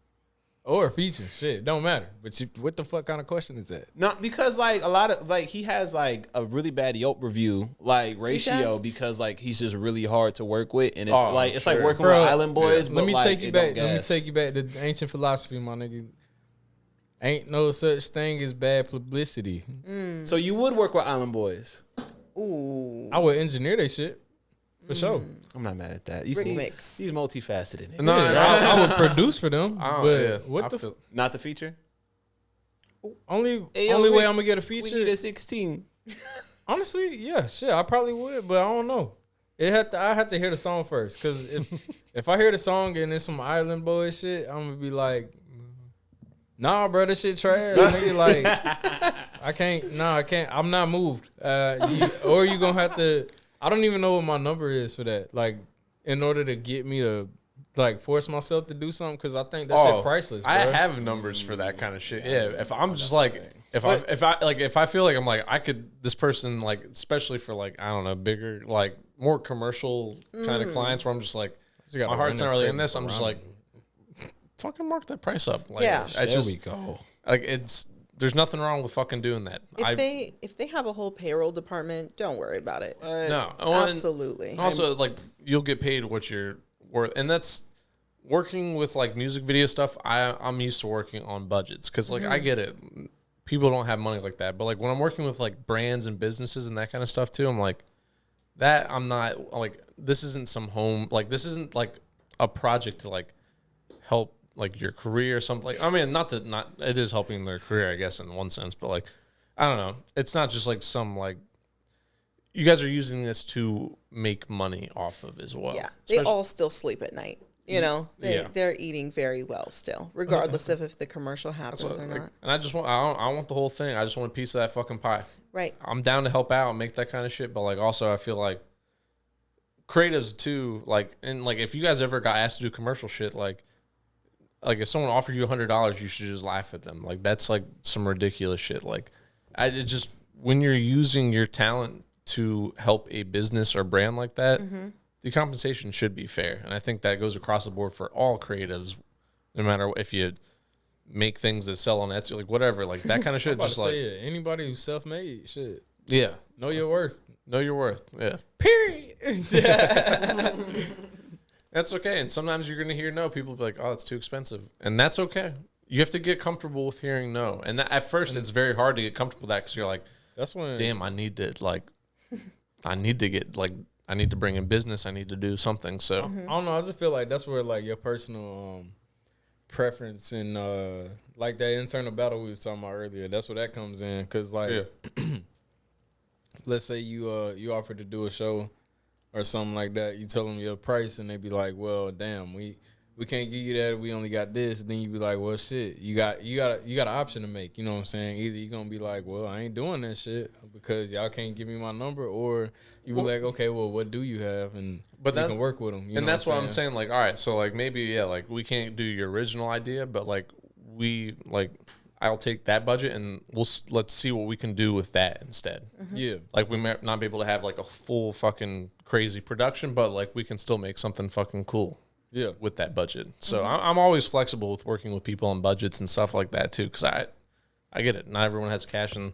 Or a feature, shit, don't matter. But what the fuck kind of question is that? No, because like a lot of like he has like a really bad Yelp review like ratio because like he's just really hard to work with, and it's like working with Island Boys. Yeah. But let me take you back. Let me take you back to ancient philosophy, my nigga. Ain't no such thing as bad publicity. So you would work with Island Boys? Ooh, I would engineer that shit for sure. I'm not mad at that. You Rick see, Mix. he's multifaceted. No, I would produce for them. Not the feature. Only way I'm gonna get a feature. We need a 16. Honestly, yeah, shit, I probably would, but I don't know. I have to hear the song first, cause if I hear the song and it's some Island Boy shit, I'm gonna be like, nah, bro, this shit trash. Nigga, like, I can't. I'm not moved. Or you gonna have to. I don't even know what my number is for that. Like, in order to get me to like force myself to do something, because I think that shit priceless. Bro. I have numbers for that kind of shit. Yeah, if I'm just like, if I feel like I'm like I could this person like, especially for like I don't know bigger like more commercial kind of clients where I'm just like my heart's not really in this. I'm just like fucking mark that price up. Like, yeah, there we go. Like there's nothing wrong with fucking doing that. If they have a whole payroll department, don't worry about it. No, absolutely. Also, like you'll get paid what you're worth, and that's working with like music video stuff. I'm used to working on budgets because like I get it. People don't have money like that, but like when I'm working with like brands and businesses and that kind of stuff too, I'm like that. I'm not like this isn't some home like this isn't like a project to like help like your career or something. Like I mean, not it is helping their career, I guess, in one sense, but like I don't know. It's not just like some like you guys are using this to make money off of as well. Yeah, they all still sleep at night. You know, they're eating very well still, regardless of if the commercial happens or not. And I want the whole thing. I just want a piece of that fucking pie. Right. I'm down to help out and make that kind of shit, but like also I feel like creatives too, like and like if you guys ever got asked to do commercial shit, like if someone offered you $100, you should just laugh at them. Like that's like some ridiculous shit. Like when you're using your talent to help a business or brand like that, the compensation should be fair. And I think that goes across the board for all creatives, no matter if you make things that sell on Etsy, like whatever, like that kind of shit. Just like anybody who's self-made, shit. Yeah. Know your worth. Know your worth. Yeah. Period. That's okay. And sometimes you're going to hear no. People will be like, oh, it's too expensive. And that's okay. You have to get comfortable with hearing no. And at first, it's very hard to get comfortable with that because you're like, that's when, damn, I need to bring in business. I need to do something. So I don't know. I just feel like that's where like your personal preference and like that internal battle we was talking about earlier. That's where that comes in. Because like, let's say you offered to do a show or something like that, you tell them your price and they be like, well, damn, we can't give you that, we only got this. Then you be like, well, shit, you got an option to make, you know what I'm saying? Either you're gonna be like, well, I ain't doing that shit because y'all can't give me my number, or you be like, okay, well, what do you have? And you can work with them. And that's what I'm saying, like, all right, so like maybe like we can't do your original idea, but like I'll take that budget and let's see what we can do with that instead. Yeah. Like we might not be able to have like a full fucking crazy production, but like we can still make something fucking cool. Yeah. With that budget. So I'm always flexible with working with people on budgets and stuff like that too. Cause I get it. Not everyone has cash, and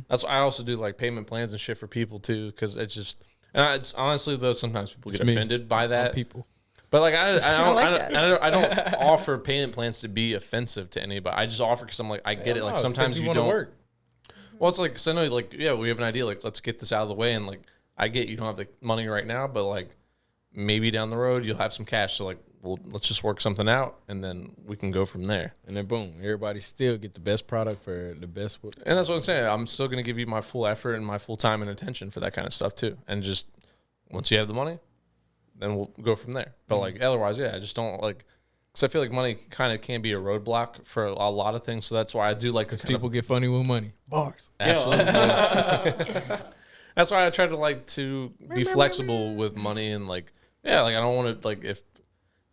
that's why I also do like payment plans and shit for people too. Cause it's just, and it's honestly though, sometimes people get offended by that. People. But like I don't offer payment plans to be offensive to anybody. I just offer because I'm like I get it. Like sometimes you don't work. Well, it's like cause I know like we have an idea. Like let's get this out of the way, and like I get you don't have the money right now, but like maybe down the road you'll have some cash. So like, well, let's just work something out, and then we can go from there. And then boom, everybody still get the best product for the best. And that's what I'm saying. I'm still gonna give you my full effort and my full time and attention for that kind of stuff too. And just once you have the money, then we'll go from there. But like otherwise, I just don't like, because I feel like money kind of can be a roadblock for a lot of things. So that's why I do like because people get funny with money. Bars. Absolutely. That's why I try to like to be flexible with money and like, like I don't want to like if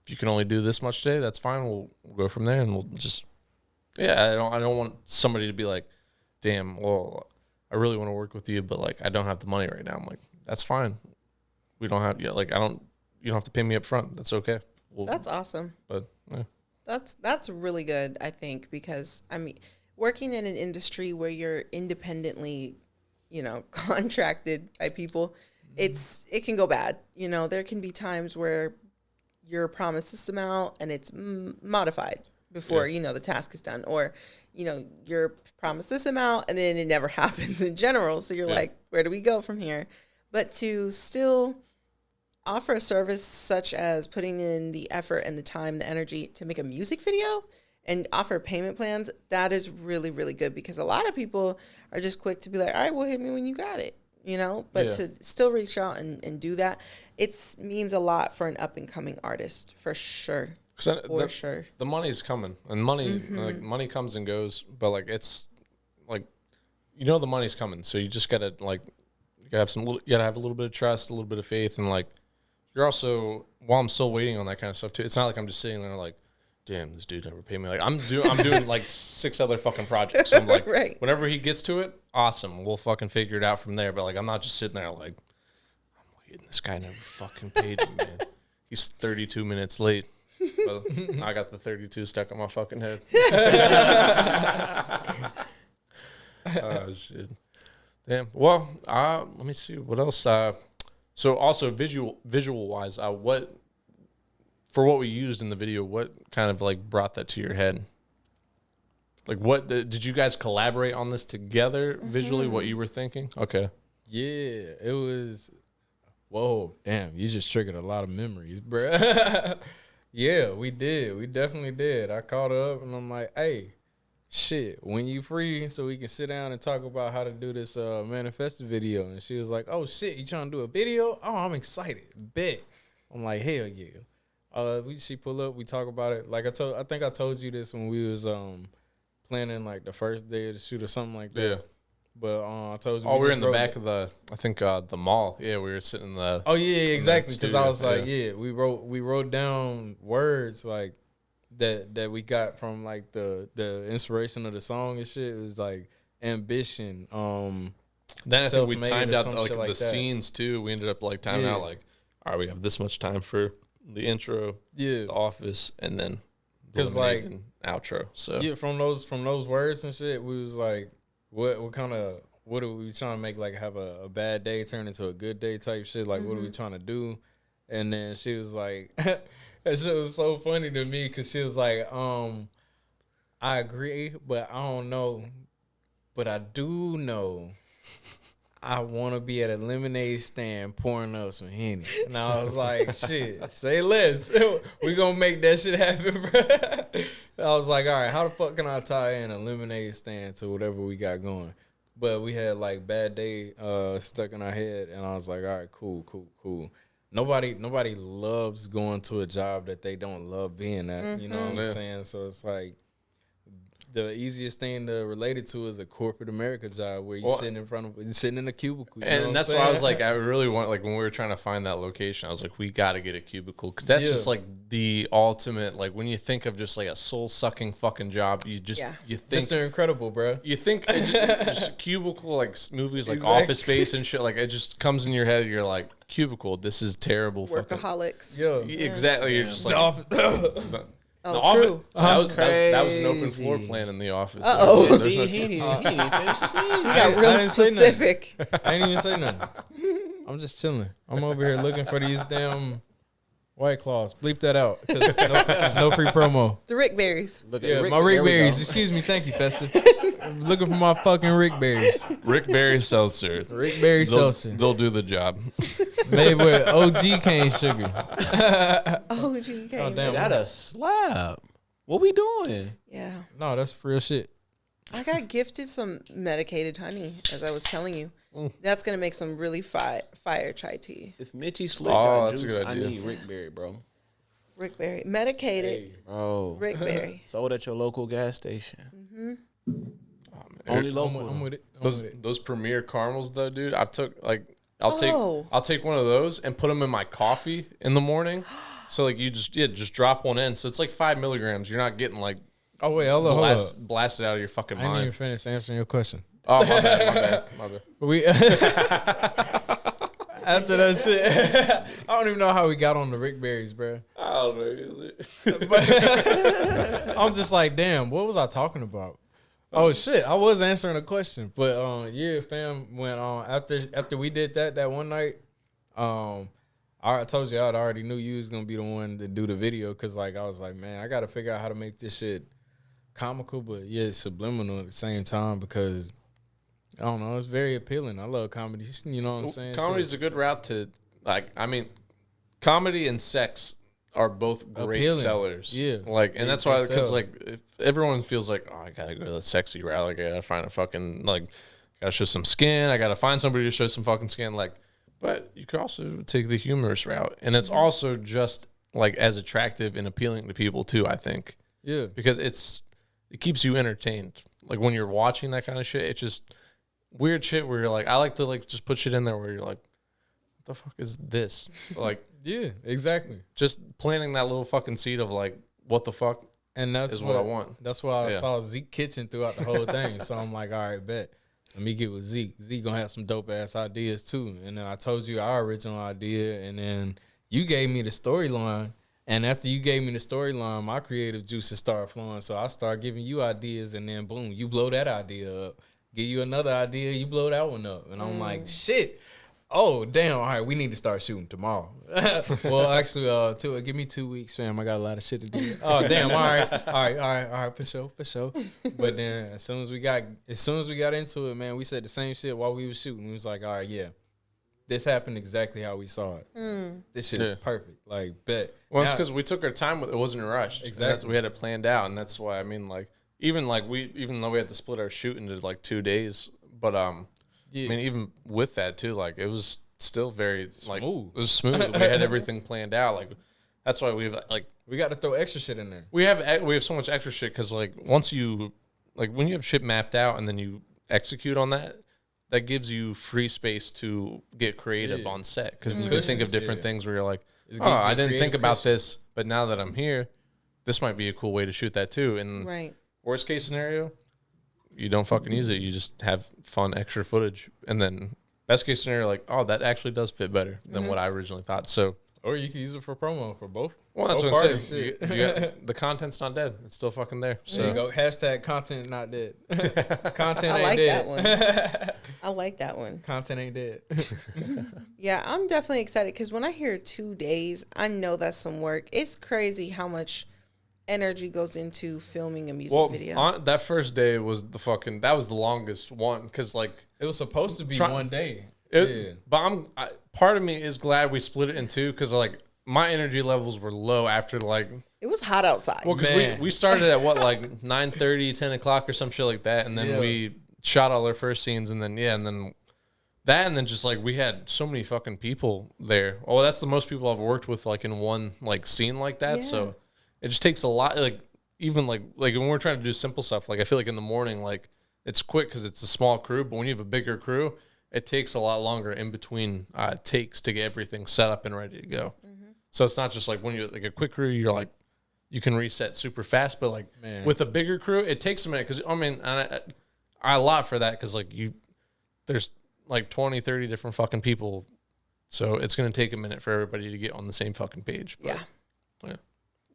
if you can only do this much today, that's fine. We'll go from there, and we'll just, I don't want somebody to be like, damn, well, I really want to work with you, but like, I don't have the money right now. I'm like, that's fine. We don't have, you don't have to pay me up front. That's okay. That's awesome. But yeah. That's really good, I think, because I mean, working in an industry where you're independently, contracted by people, it can go bad. There can be times where you're promised this amount and it's modified before, the task is done, or, you're promised this amount and then it never happens in general. So you're like, where do we go from here? But to still offer a service such as putting in the effort and the time, the energy to make a music video and offer payment plans, that is really, really good, because a lot of people are just quick to be like, all right, well, hit me when you got it, but to still reach out and do that, it means a lot for an up and coming artist, for sure. Sure. The money's coming, and money comes and goes, but like, it's like, the money's coming. So you just gotta you gotta have a little bit of trust, a little bit of faith. And like, you're also, while I'm still waiting on that kind of stuff too, it's not like I'm just sitting there like, damn, this dude never paid me. Like, I'm doing like 6 other fucking projects. So I'm like, right. Whenever he gets to it, awesome. We'll fucking figure it out from there. But like, I'm not just sitting there like, I'm waiting. This guy never fucking paid me, man. He's 32 minutes late. But I got the 32 stuck on my fucking head. Oh, shit. Damn. Well, let me see. What else? So also visual wise, for what we used in the video, what kind of like brought that to your head? Like, what did you guys collaborate on this together visually? What you were thinking? Okay. Yeah, it was. Whoa, damn! You just triggered a lot of memories, bruh. Yeah, we did. We definitely did. I called her up and I'm like, hey, shit, when you free so we can sit down and talk about how to do this manifesto video. And she was like, oh, shit, you trying to do a video? Oh, I'm excited. Bet. I'm like, hell yeah. She pull up, we talk about it. Like I think I told you this when we was planning like the first day of the shoot or something like that. Yeah. But I told you. Oh, we were in the back of the mall. Yeah, we were sitting in the. Oh yeah, exactly. Because I was like, we wrote down words like that we got from like the inspiration of the song and shit. It was like ambition. Then I think we timed out like the scenes too. We ended up like timing out like, all right, we have this much time for the intro, the office, and then because like outro. So yeah, from those words and shit, we was like. What are we trying to make, like, have a bad day turn into a good day type shit? Like, what are we trying to do? And then she was like, that shit was so funny to me because she was like, I agree, but I don't know. But I do know I want to be at a lemonade stand pouring up some Henny. And I was like, shit, say less. We going to make that shit happen, bro. I was like, all right, how the fuck can I tie in a lemonade stand to whatever we got going? But we had, like, bad day stuck in our head. And I was like, all right, cool. Nobody loves going to a job that they don't love being at. You know what I'm saying? So it's like, the easiest thing to relate it to is a corporate America job where you're sitting in a cubicle. And that's why I was like, I really want, like, when we were trying to find that location, I was like, we got to get a cubicle. Because that's just, like, the ultimate, like, when you think of just, like, a soul-sucking fucking job, you think... Mr. Incredible, bro. You think just cubicle, like, movies like Office Space and shit, like, it just comes in your head, you're like, cubicle, this is terrible. Workaholics. Exactly. You're just like... Oh, true. That was an open floor plan in the office. He didn't finish the scene. He got real specific. I didn't even say nothing. I'm just chilling. I'm over here looking for these damn White Claws. Bleep that out. No free promo. The Rick Berries. My Rick Berries. Excuse me. Thank you, Festive. I'm looking for my fucking Rick Berries. Rick Berry Seltzer. Rick Berry Seltzer. They'll do the job. Made with OG cane sugar. OG cane. Oh, damn. That a slab. What we doing? Yeah. No, that's real shit. I got gifted some medicated honey, as I was telling you. That's going to make some really fire chai tea. If Mitchie Slick got that's juice, a good idea. I need Rick Berry, bro. Rick Berry. Medicated. Bro. Rick Berry. Sold at your local gas station. Oh, Only local. I'm with it. Those Premier caramels though, dude. I'll take one of those and put them in my coffee in the morning. So like you just drop one in. So it's like 5 milligrams. You're not getting like hold up. blasted out of your fucking mind. I didn't even finish answering your question. Oh, my bad. We after that shit, I don't even know how we got on the Rick Berries, bro. I don't know. But I'm just like, damn, what was I talking about? Oh shit, I was answering a question, but yeah, fam. When after we did that one night, I told you I already knew you was gonna be the one to do the video because like I was like, man, I gotta figure out how to make this shit comical, but yet subliminal at the same time because. I don't know. It's very appealing. I love comedy. You know what I'm saying? Comedy's a good route to, like, I mean, comedy and sex are both great appealing. Sellers. Yeah. Like, and that's why, because, like, if everyone feels like, oh, I got to go to the sexy route. Like, I got to find a fucking, like, got to show some skin. I got to find somebody to show some fucking skin. Like, but you could also take the humorous route. And it's also just, like, as attractive and appealing to people, too, I think. Yeah. Because it keeps you entertained. Like, when you're watching that kind of shit, it's just weird shit where you're like, I like to like just put shit in there where you're like, what the fuck is this? Like, yeah, exactly. Just planting that little fucking seed of like, what the fuck, and that's what I want. That's why I saw Zeke Kitchen throughout the whole thing. So I'm like, all right, bet. Let me get with Zeke. Zeke gonna have some dope ass ideas too. And then I told you our original idea, and then you gave me the storyline. And after you gave me the storyline, my creative juices started flowing. So I started giving you ideas, and then boom, you blow that idea up. Give you another idea, you blow that one up. And I'm like, shit. Oh, damn. All right, we need to start shooting tomorrow. Well, actually, give me 2 weeks, fam. I got a lot of shit to do. Oh, damn. All right, for sure. But then as soon as we got into it, man, we said the same shit while we was shooting. We was like, all right, yeah. This happened exactly how we saw it. This shit is perfect. Like, bet. Well, it's because we took our time. It wasn't rushed. Exactly. We had it planned out, and that's why, I mean, like, even though we had to split our shoot into like 2 days, but I mean, even with that too, like it was still very like smooth. It was smooth. We had everything planned out. Like that's why we got to throw extra shit in there. We have so much extra shit because like once you like when you have shit mapped out and then you execute on that, that gives you free space to get creative on set because you can think of different things where you're like, oh, I didn't think about this, but now that I'm here, this might be a cool way to shoot that too. And right. Worst case scenario, you don't fucking use it. You just have fun extra footage. And then best case scenario, like, oh, that actually does fit better than what I originally thought. So, or you can use it for promo for both. Well, that's what I'm saying. The content's not dead. It's still fucking there. So there you go. Hashtag content not dead. Content ain't dead. That one. I like that one. Content ain't dead. Yeah, I'm definitely excited because when I hear 2 days, I know that's some work. It's crazy how much energy goes into filming a music video. That first day was that was the longest one because like it was supposed to be 1 day. But part of me is glad we split it in two because like my energy levels were low after like it was hot outside. Well, because we started at what like 9:30, 10 o'clock or some shit like that, and then we shot all our first scenes, and then and then just like we had so many fucking people there. Oh, that's the most people I've worked with like in one like scene like that. Yeah. So. It just takes a lot, like, even, like when we're trying to do simple stuff, like, I feel like in the morning, like, it's quick because it's a small crew, but when you have a bigger crew, it takes a lot longer in between takes to get everything set up and ready to go. Mm-hmm. So it's not just, like, when you're, like, a quick crew, you're, like, you can reset super fast, but, like, with a bigger crew, it takes a minute because, I mean, I lot for that because, like, there's, like, 20, 30 different fucking people, so it's going to take a minute for everybody to get on the same fucking page. But, yeah.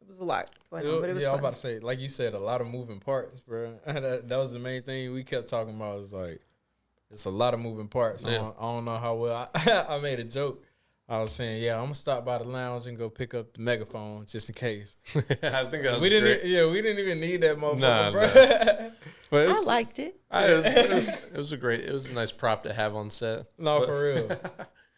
It was a lot going on, but it was fun. I was about to say, like you said, a lot of moving parts, bro. that was the main thing we kept talking about. Was like, it's a lot of moving parts. Yeah. I don't know how well I made a joke. I was saying, I'm gonna stop by the lounge and go pick up the megaphone just in case. I think that was we great. We didn't even need that motherfucker, bro. But I liked it. It was a nice prop to have on set. No, for real.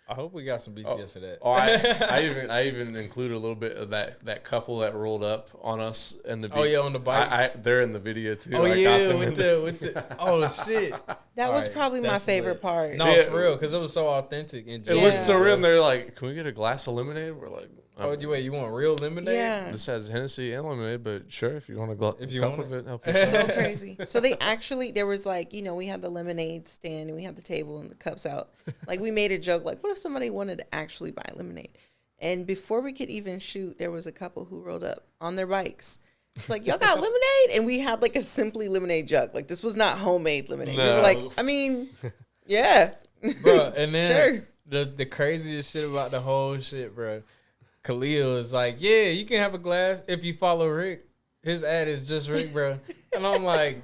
I hope we got some BTS of that. Oh, I even included a little bit of that couple that rolled up on us and the beat. Oh yeah, on the bikes. They're in the video too. Oh yeah, with the oh shit. That was probably my favorite part. No, for real, because it was so authentic and it looked so real. And they're like, "Can we get a glass of lemonade?" We're like, "Oh, you want real lemonade?" Yeah. This has Hennessy and lemonade, but sure, if you want a cup of it, help so crazy. So there was like, we had the lemonade stand and we had the table and the cups out. Like we made a joke, like, what if somebody wanted to actually buy lemonade? And before we could even shoot, there was a couple who rolled up on their bikes. It's like, y'all got lemonade? And we had like a Simply lemonade jug. Like, this was not homemade lemonade. No. We were like, I mean, yeah. Bro, and then the craziest shit about the whole shit, bro. Khalil is like, yeah, you can have a glass if you follow Rick. His ad is just Rick, bro. And I'm like,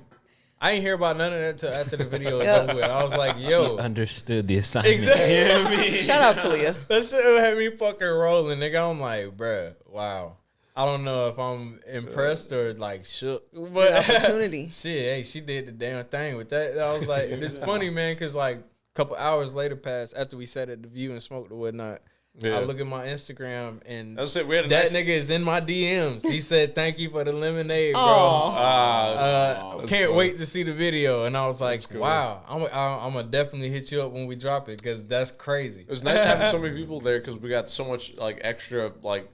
I ain't hear about none of that till after the video was over with. I was like, yo. She understood the assignment. Exactly. You know what I mean? Shout out, Khalil. That shit had me fucking rolling, nigga. I'm like, bruh, wow. I don't know if I'm impressed or like shook. But opportunity. Shit, hey, she did the damn thing with that. I was like, it's funny, man, because like a couple hours later passed after we sat at the View and smoked or whatnot. Yeah. I look at my Instagram and that nigga is in my DMs. He said, "Thank you for the lemonade, bro. Can't wait to see the video." And I was like, cool. "Wow, I'm gonna definitely hit you up when we drop it because that's crazy." It was nice having so many people there because we got so much like extra like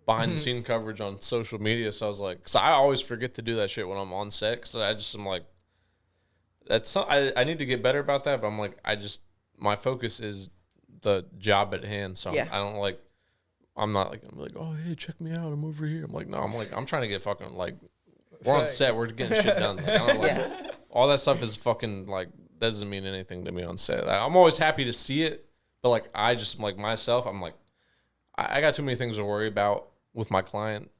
behind the scene coverage on social media. So I was like, because I always forget to do that shit when I'm on set. So I'm like, I need to get better about that. But I'm like, my focus is the job at hand, so yeah. I'm not like oh hey, check me out, I'm over here. I'm like, no, I'm trying to get fucking like we're on set, we're getting shit done. Like, I don't like all that stuff is fucking like doesn't mean anything to me on set. I'm always happy to see it, but like I just like myself, I'm like I got too many things to worry about with my client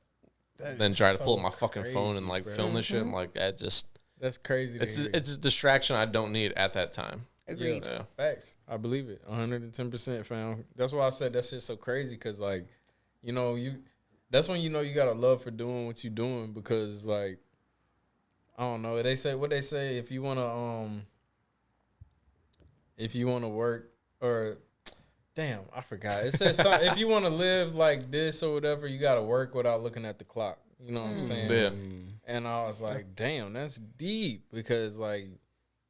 than try to pull up my fucking phone and like film this shit. I'm like that's crazy. It's a distraction I don't need at that time. Agreed. Yeah. Facts. I believe it. 110%, fam. That's why I said that shit's so crazy because, like, you know, that's when you know you got a love for doing what you're doing because, like, I don't know. They say if you wanna work or damn, I forgot. It says if you wanna live like this or whatever, you gotta work without looking at the clock. You know what I'm saying? Yeah. And I was like, damn, that's deep because like.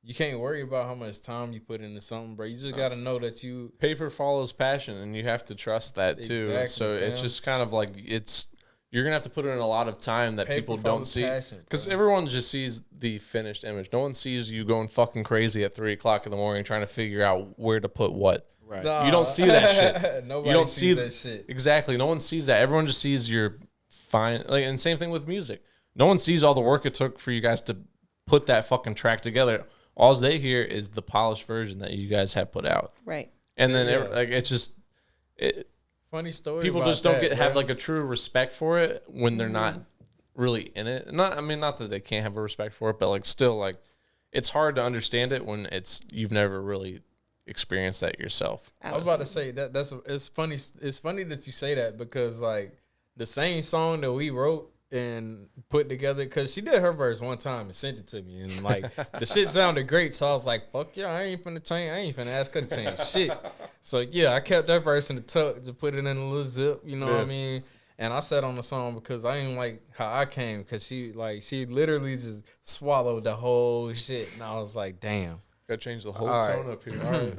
You can't worry about how much time you put into something, bro. You just got to know that paper follows passion, and you have to trust that too. Exactly, so it's just kind of like you're gonna have to put in a lot of time that people don't see because everyone just sees the finished image. No one sees you going fucking crazy at 3:00 in the morning trying to figure out where to put what. Right. Nah. You don't see that shit. Nobody you don't sees that shit. Exactly. No one sees that. Everyone just sees your fine. Like, and same thing with music. No one sees all the work it took for you guys to put that fucking track together. All they hear is the polished version that you guys have put out, right? And then like it's just funny story. People just don't have like a true respect for it when they're not really in it. Not that they can't have a respect for it, but like still like it's hard to understand it when you've never really experienced that yourself. Absolutely. I was about to say it's funny. It's funny that you say that because like the same song that we wrote and put together because she did her verse one time and sent it to me and like the shit sounded great, so I was like, fuck yeah, I ain't finna ask her to change shit. So yeah, I kept that verse in the tuck to put it in a little zip, you know what I mean? And I sat on the song because I didn't like how I came because she literally just swallowed the whole shit and I was like, damn, gotta change the whole tone up here.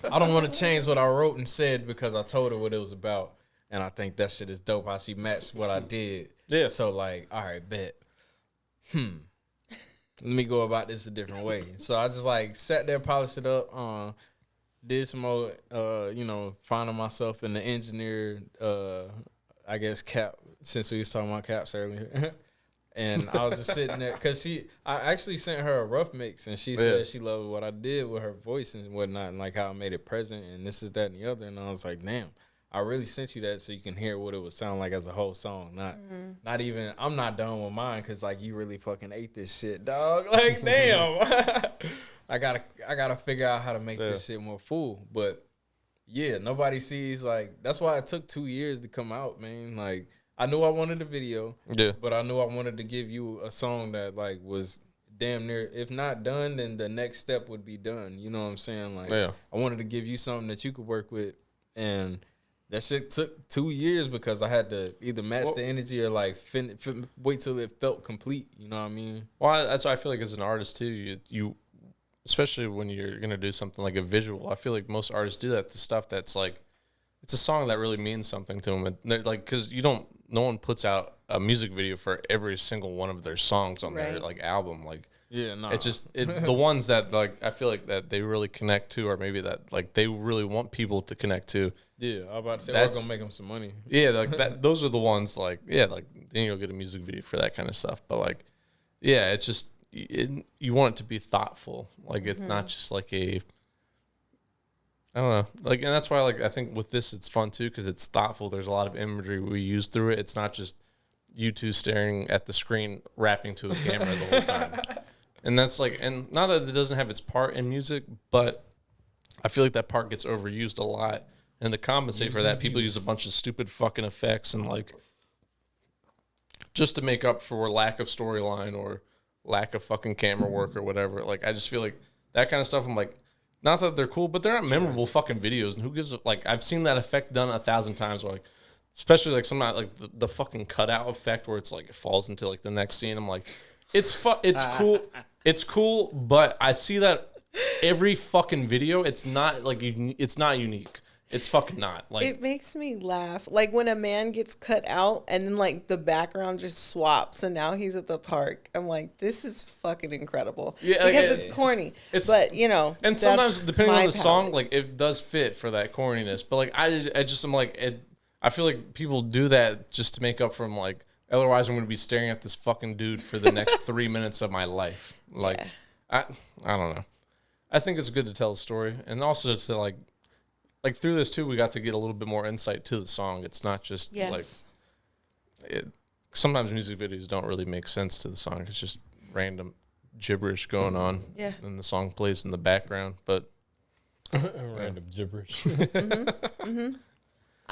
I don't want to change what I wrote and said because I told her what it was about. And I think that shit is dope how she matched what I did. Yeah. So like, all right, bet. Let me go about this a different way. So I just like sat there, polished it up, did some more, finding myself in the engineer, I guess cap, since we was talking about caps earlier. And I was just sitting there because I actually sent her a rough mix and she said she loved what I did with her voice and whatnot and like how I made it present and this is that and the other. And I was like, damn. I really sent you that so you can hear what it would sound like as a whole song. Not even, I'm not done with mine because, like, you really fucking ate this shit, dog. Like, damn. I gotta figure out how to make this shit more full. But, yeah, nobody sees, like, that's why it took 2 years to come out, man. Like, I knew I wanted a video. Yeah. But I knew I wanted to give you a song that, like, was damn near, if not done, then the next step would be done. You know what I'm saying? Like, I wanted to give you something that you could work with. And that shit took 2 years because I had to either match the energy or like wait till it felt complete. You know what I mean? Well, that's what I feel like as an artist too. You especially when you're gonna do something like a visual. I feel like most artists do that. The stuff that's like, it's a song that really means something to them. And they're like, because no one puts out a music video for every single one of their songs on their like album. Like Yeah, no. It's just the ones that like I feel like that they really connect to, or maybe that like they really want people to connect to. Yeah, I was about to say we're gonna make them some money. Yeah, like that. Those are the ones like like then you'll get a music video for that kind of stuff. But like, yeah, it's just you want it to be thoughtful. Like it's not just like I don't know. Like, and that's why like I think with this it's fun too because it's thoughtful. There's a lot of imagery we use through it. It's not just you two staring at the screen rapping to a camera the whole time. And that's like, and not that it doesn't have its part in music, but I feel like that part gets overused a lot. And to compensate for that, people use a bunch of stupid fucking effects and like just to make up for lack of storyline or lack of fucking camera work or whatever. Like, I just feel like that kind of stuff. I'm like, not that they're cool, but they're not memorable fucking videos. And who gives a, like, I've seen that effect done 1,000 times. Where like, especially like some like the fucking cutout effect where it's like it falls into like the next scene. I'm like, it's cool. It's cool, but I see that every fucking video. It's not like it's not unique. It's fucking not. Like it makes me laugh. Like when a man gets cut out and then like the background just swaps and now he's at the park. I'm like, this is fucking incredible. Yeah, because it's corny. But you know, and sometimes depending on the song, like it does fit for that corniness. But like I just am like it. I feel like people do that just to make up from like. Otherwise, I'm going to be staring at this fucking dude for the next 3 minutes of my life. Like, I don't know. I think it's good to tell a story, and also to like through this too, we got to get a little bit more insight to the song. It's not just like sometimes music videos don't really make sense to the song. It's just random gibberish going on, and the song plays in the background. But random gibberish.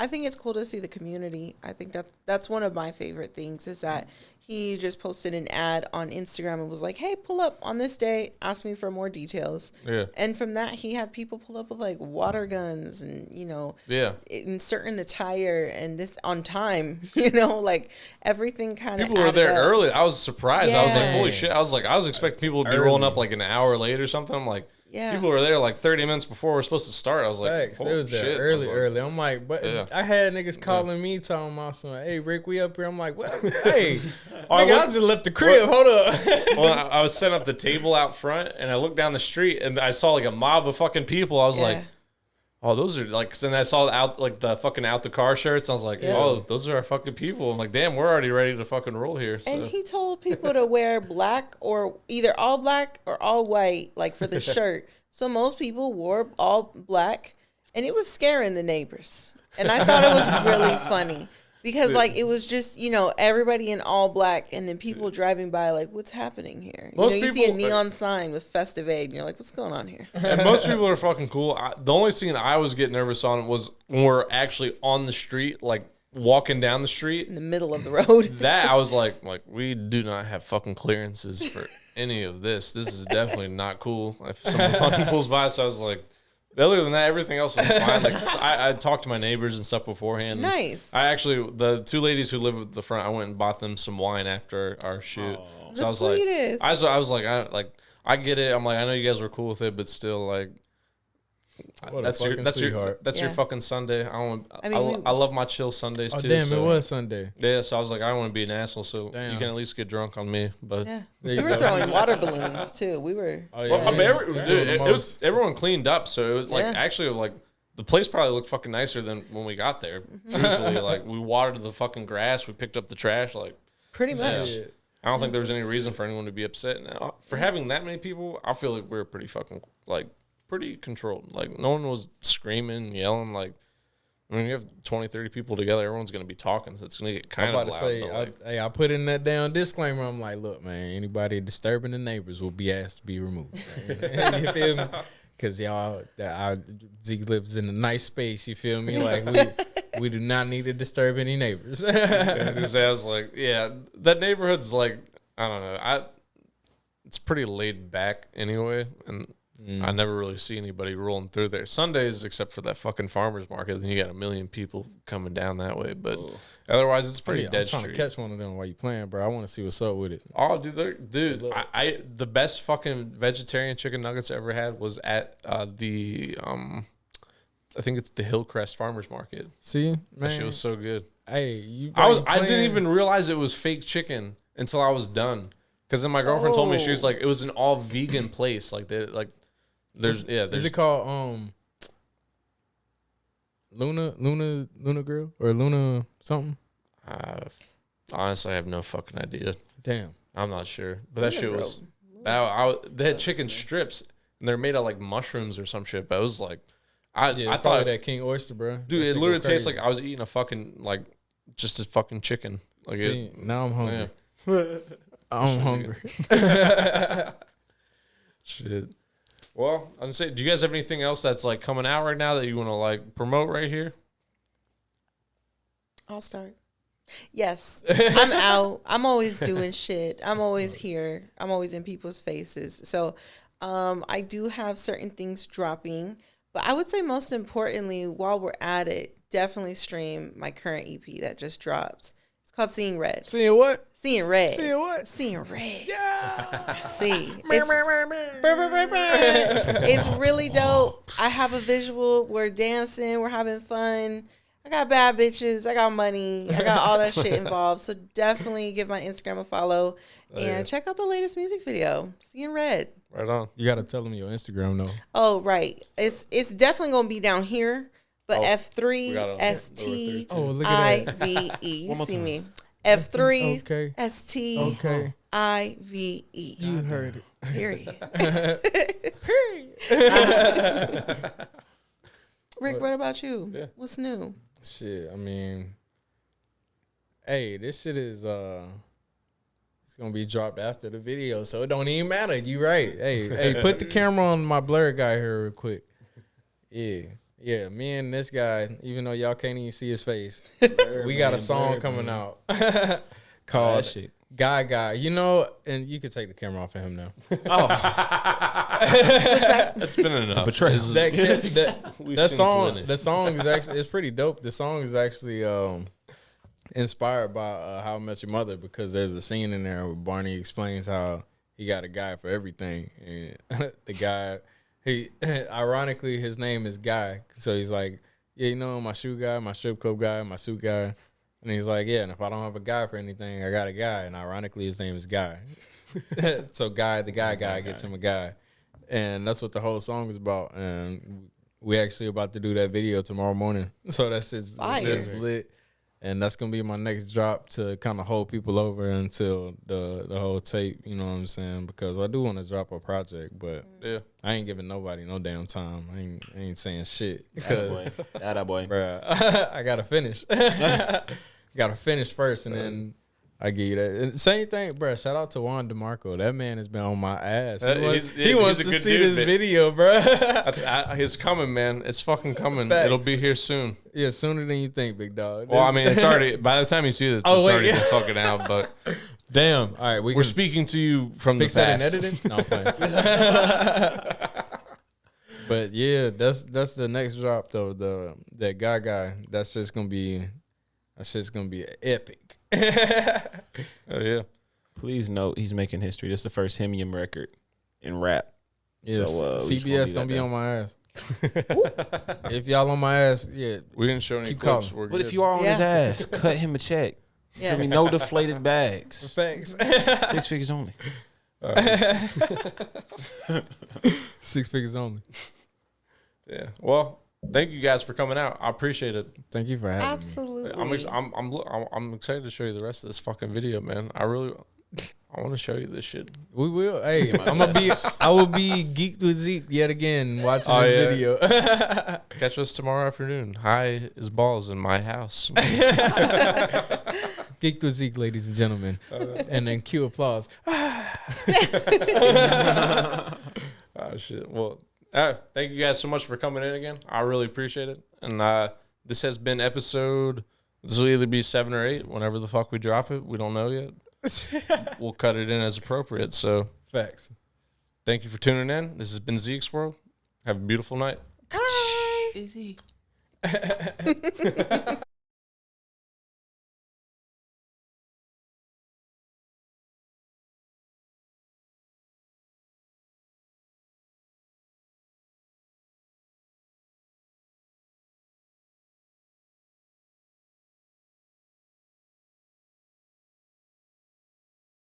I think it's cool to see the community. I think that's one of my favorite things is that he just posted an ad on Instagram and was like, hey, pull up on this day, ask me for more details. Yeah. And from that, he had people pull up with like water guns and, you know, inserting the tire and this on time, you know, like everything kind of. People were there early. I was surprised. I was like, holy shit. I was expecting people to be rolling up like an hour late or something. I'm like, people were there like 30 minutes before we're supposed to start. I was like, they was there shit. early. I'm like, but I had niggas calling me talking about something. Hey, Rick, we up here. I'm like, what? Hey, I just left the crib. Hold up. Well, I was setting up the table out front, and I looked down the street, and I saw like a mob of fucking people. I was like, oh, those are like. Then I saw out like the fucking out the car shirts. I was like, oh, those are our fucking people. I'm like, damn, we're already ready to fucking roll here. So. And he told people to wear black or either all black or all white, like for the shirt. So most people wore all black, and it was scaring the neighbors. And I thought it was really funny because, like, it was just, you know, everybody in all black, and then people driving by, like, what's happening here? You know, you see a neon sign with Festive and you're like, what's going on here? And most people are fucking cool. The only scene I was getting nervous on was when we're actually on the street, like, walking down the street. In the middle of the road. That, I was like, we do not have fucking clearances for any of this. This is definitely not cool. If someone fucking pulls by, so I was like, other than that, everything else was fine. Like I talked to my neighbors and stuff beforehand. Nice. I actually, the two ladies who live at the front, I went and bought them some wine after our shoot. So I was sweetest. like, I was like, I get it. I'm like, I know you guys were cool with it, but still, like. That's your fucking Sunday. I love my chill Sundays too. Damn, it was Sunday. Yeah, so I was like, I don't want to be an asshole, so you can at least get drunk on me. But we were throwing water balloons too. We were. Everyone cleaned up, so it was like actually like the place probably looked fucking nicer than when we got there. Truthfully, like we watered the fucking grass, we picked up the trash, like pretty much. Yeah. I don't think there was any reason for anyone to be upset. Now, for having that many people, I feel like we were pretty fucking like. Pretty controlled. Like, no one was screaming, yelling. Like, I mean, you have 20, 30 people together, everyone's going to be talking, so it's going to get kind of loud. I put in that down disclaimer. I'm like, look, man, anybody disturbing the neighbors will be asked to be removed. You feel me? Because Zeke lives in a nice space, you feel me? Like, we do not need to disturb any neighbors. I was like, that neighborhood's like, I don't know. It's pretty laid back anyway, and I never really see anybody rolling through there. Sundays, except for that fucking farmer's market, then you got a million people coming down that way. But otherwise, it's pretty dead street. I'm trying to catch one of them while you playing, bro. I want to see what's up with it. Oh, dude, the best fucking vegetarian chicken nuggets I ever had was at the I think it's the Hillcrest Farmer's Market. See, man, that shit was so good. Hey, I didn't even realize it was fake chicken until I was done. Because then my girlfriend told me, she was like, it was an all vegan place. Like there's Is it called Luna Grill or Luna something? Honestly, I have no fucking idea. Damn, I'm not sure. But that shit was. They had chicken strips and they're made of like mushrooms or some shit. But it was like, I thought that King Oyster, bro. Dude, it literally tastes like I was eating a fucking like just a fucking chicken. Like now I'm hungry. Yeah. I'm hungry. Shit. Well, I was gonna say, do you guys have anything else that's like coming out right now that you want to like promote right here? I'll start. Yes, I'm out. I'm always doing shit. I'm always here. I'm always in people's faces. So I do have certain things dropping. But I would say most importantly, while we're at it, definitely stream my current EP that just dropped. It's called Seeing Red. Seeing what? Seeing Red. Seeing what? Seeing Red. Yeah. See. It's really dope. I have a visual. We're dancing. We're having fun. I got bad bitches. I got money. I got all that shit involved. So definitely give my Instagram a follow and check out the latest music video, Seeing Red. Right on. You got to tell them your Instagram, though. Oh, right. It's definitely going to be down here, but F3STIVE. You see me. F3 okay. STIVE. You heard it. Period. Rick, what about you? Yeah. What's new? Shit, I mean, hey, this shit is it's gonna be dropped after the video, so it don't even matter. You right. Hey, put the camera on my blur guy here real quick. Yeah, me and this guy, even though y'all can't even see his face, we got a song coming out called Guy. You know, and you can take the camera off of him now. Oh. That's been enough. That song is actually, it's pretty dope. The song is actually inspired by How I Met Your Mother, because there's a scene in there where Barney explains how he got a guy for everything. And the guy, ironically, his name is Guy. So he's like, yeah, you know, my shoe guy, my strip club guy, my suit guy. And he's like, yeah, and if I don't have a guy for anything, I got a guy. And ironically, his name is Guy. So Guy, the guy gets him a guy. And that's what the whole song is about. And we actually about to do that video tomorrow morning. So that shit's lit. And that's going to be my next drop to kind of hold people over until the whole tape, you know what I'm saying? Because I do want to drop a project, but I ain't giving nobody no damn time. I ain't saying shit. That boy. Bruh, I got to finish. Got to finish first, and then I give you that. And same thing, bro. Shout out to Juan DeMarco. That man has been on my ass. He wants to see this video, bro. It's coming, man. It's fucking coming. Facts. It'll be here soon. Yeah, sooner than you think, big dog. Well, I mean, it's already, by the time you see this, it's already been fucking out. But damn. All right, we're speaking to you from the past. That in editing? No, I'm playing. But yeah, that's the next drop though. That guy. That's just gonna be epic. Oh yeah. Please note he's making history. This is the first hymnium record in rap. Yeah, so, CBS don't be on my ass. If y'all on my ass, we didn't show any clips. But if you are on his ass, cut him a check. Yeah, I mean, no deflated bags. Thanks. 6 figures only. 6 figures only. Yeah. Well, thank you guys for coming out. I appreciate it. Thank you for having me. Absolutely. I'm excited to show you the rest of this fucking video, man. I want to show you this shit. We will. Hey, I will be geeked with Zeke yet again watching this video. Catch us tomorrow afternoon. High as balls in my house. Geeked with Zeke, ladies and gentlemen. And then cue applause. Oh shit. Well, thank you guys so much for coming in again. I really appreciate it. And this has been episode. This will either be 7 or 8, whenever the fuck we drop it. We don't know yet. We'll cut it in as appropriate. So facts. Thank you for tuning in. This has been Zeke's World. Have a beautiful night. Bye. Easy.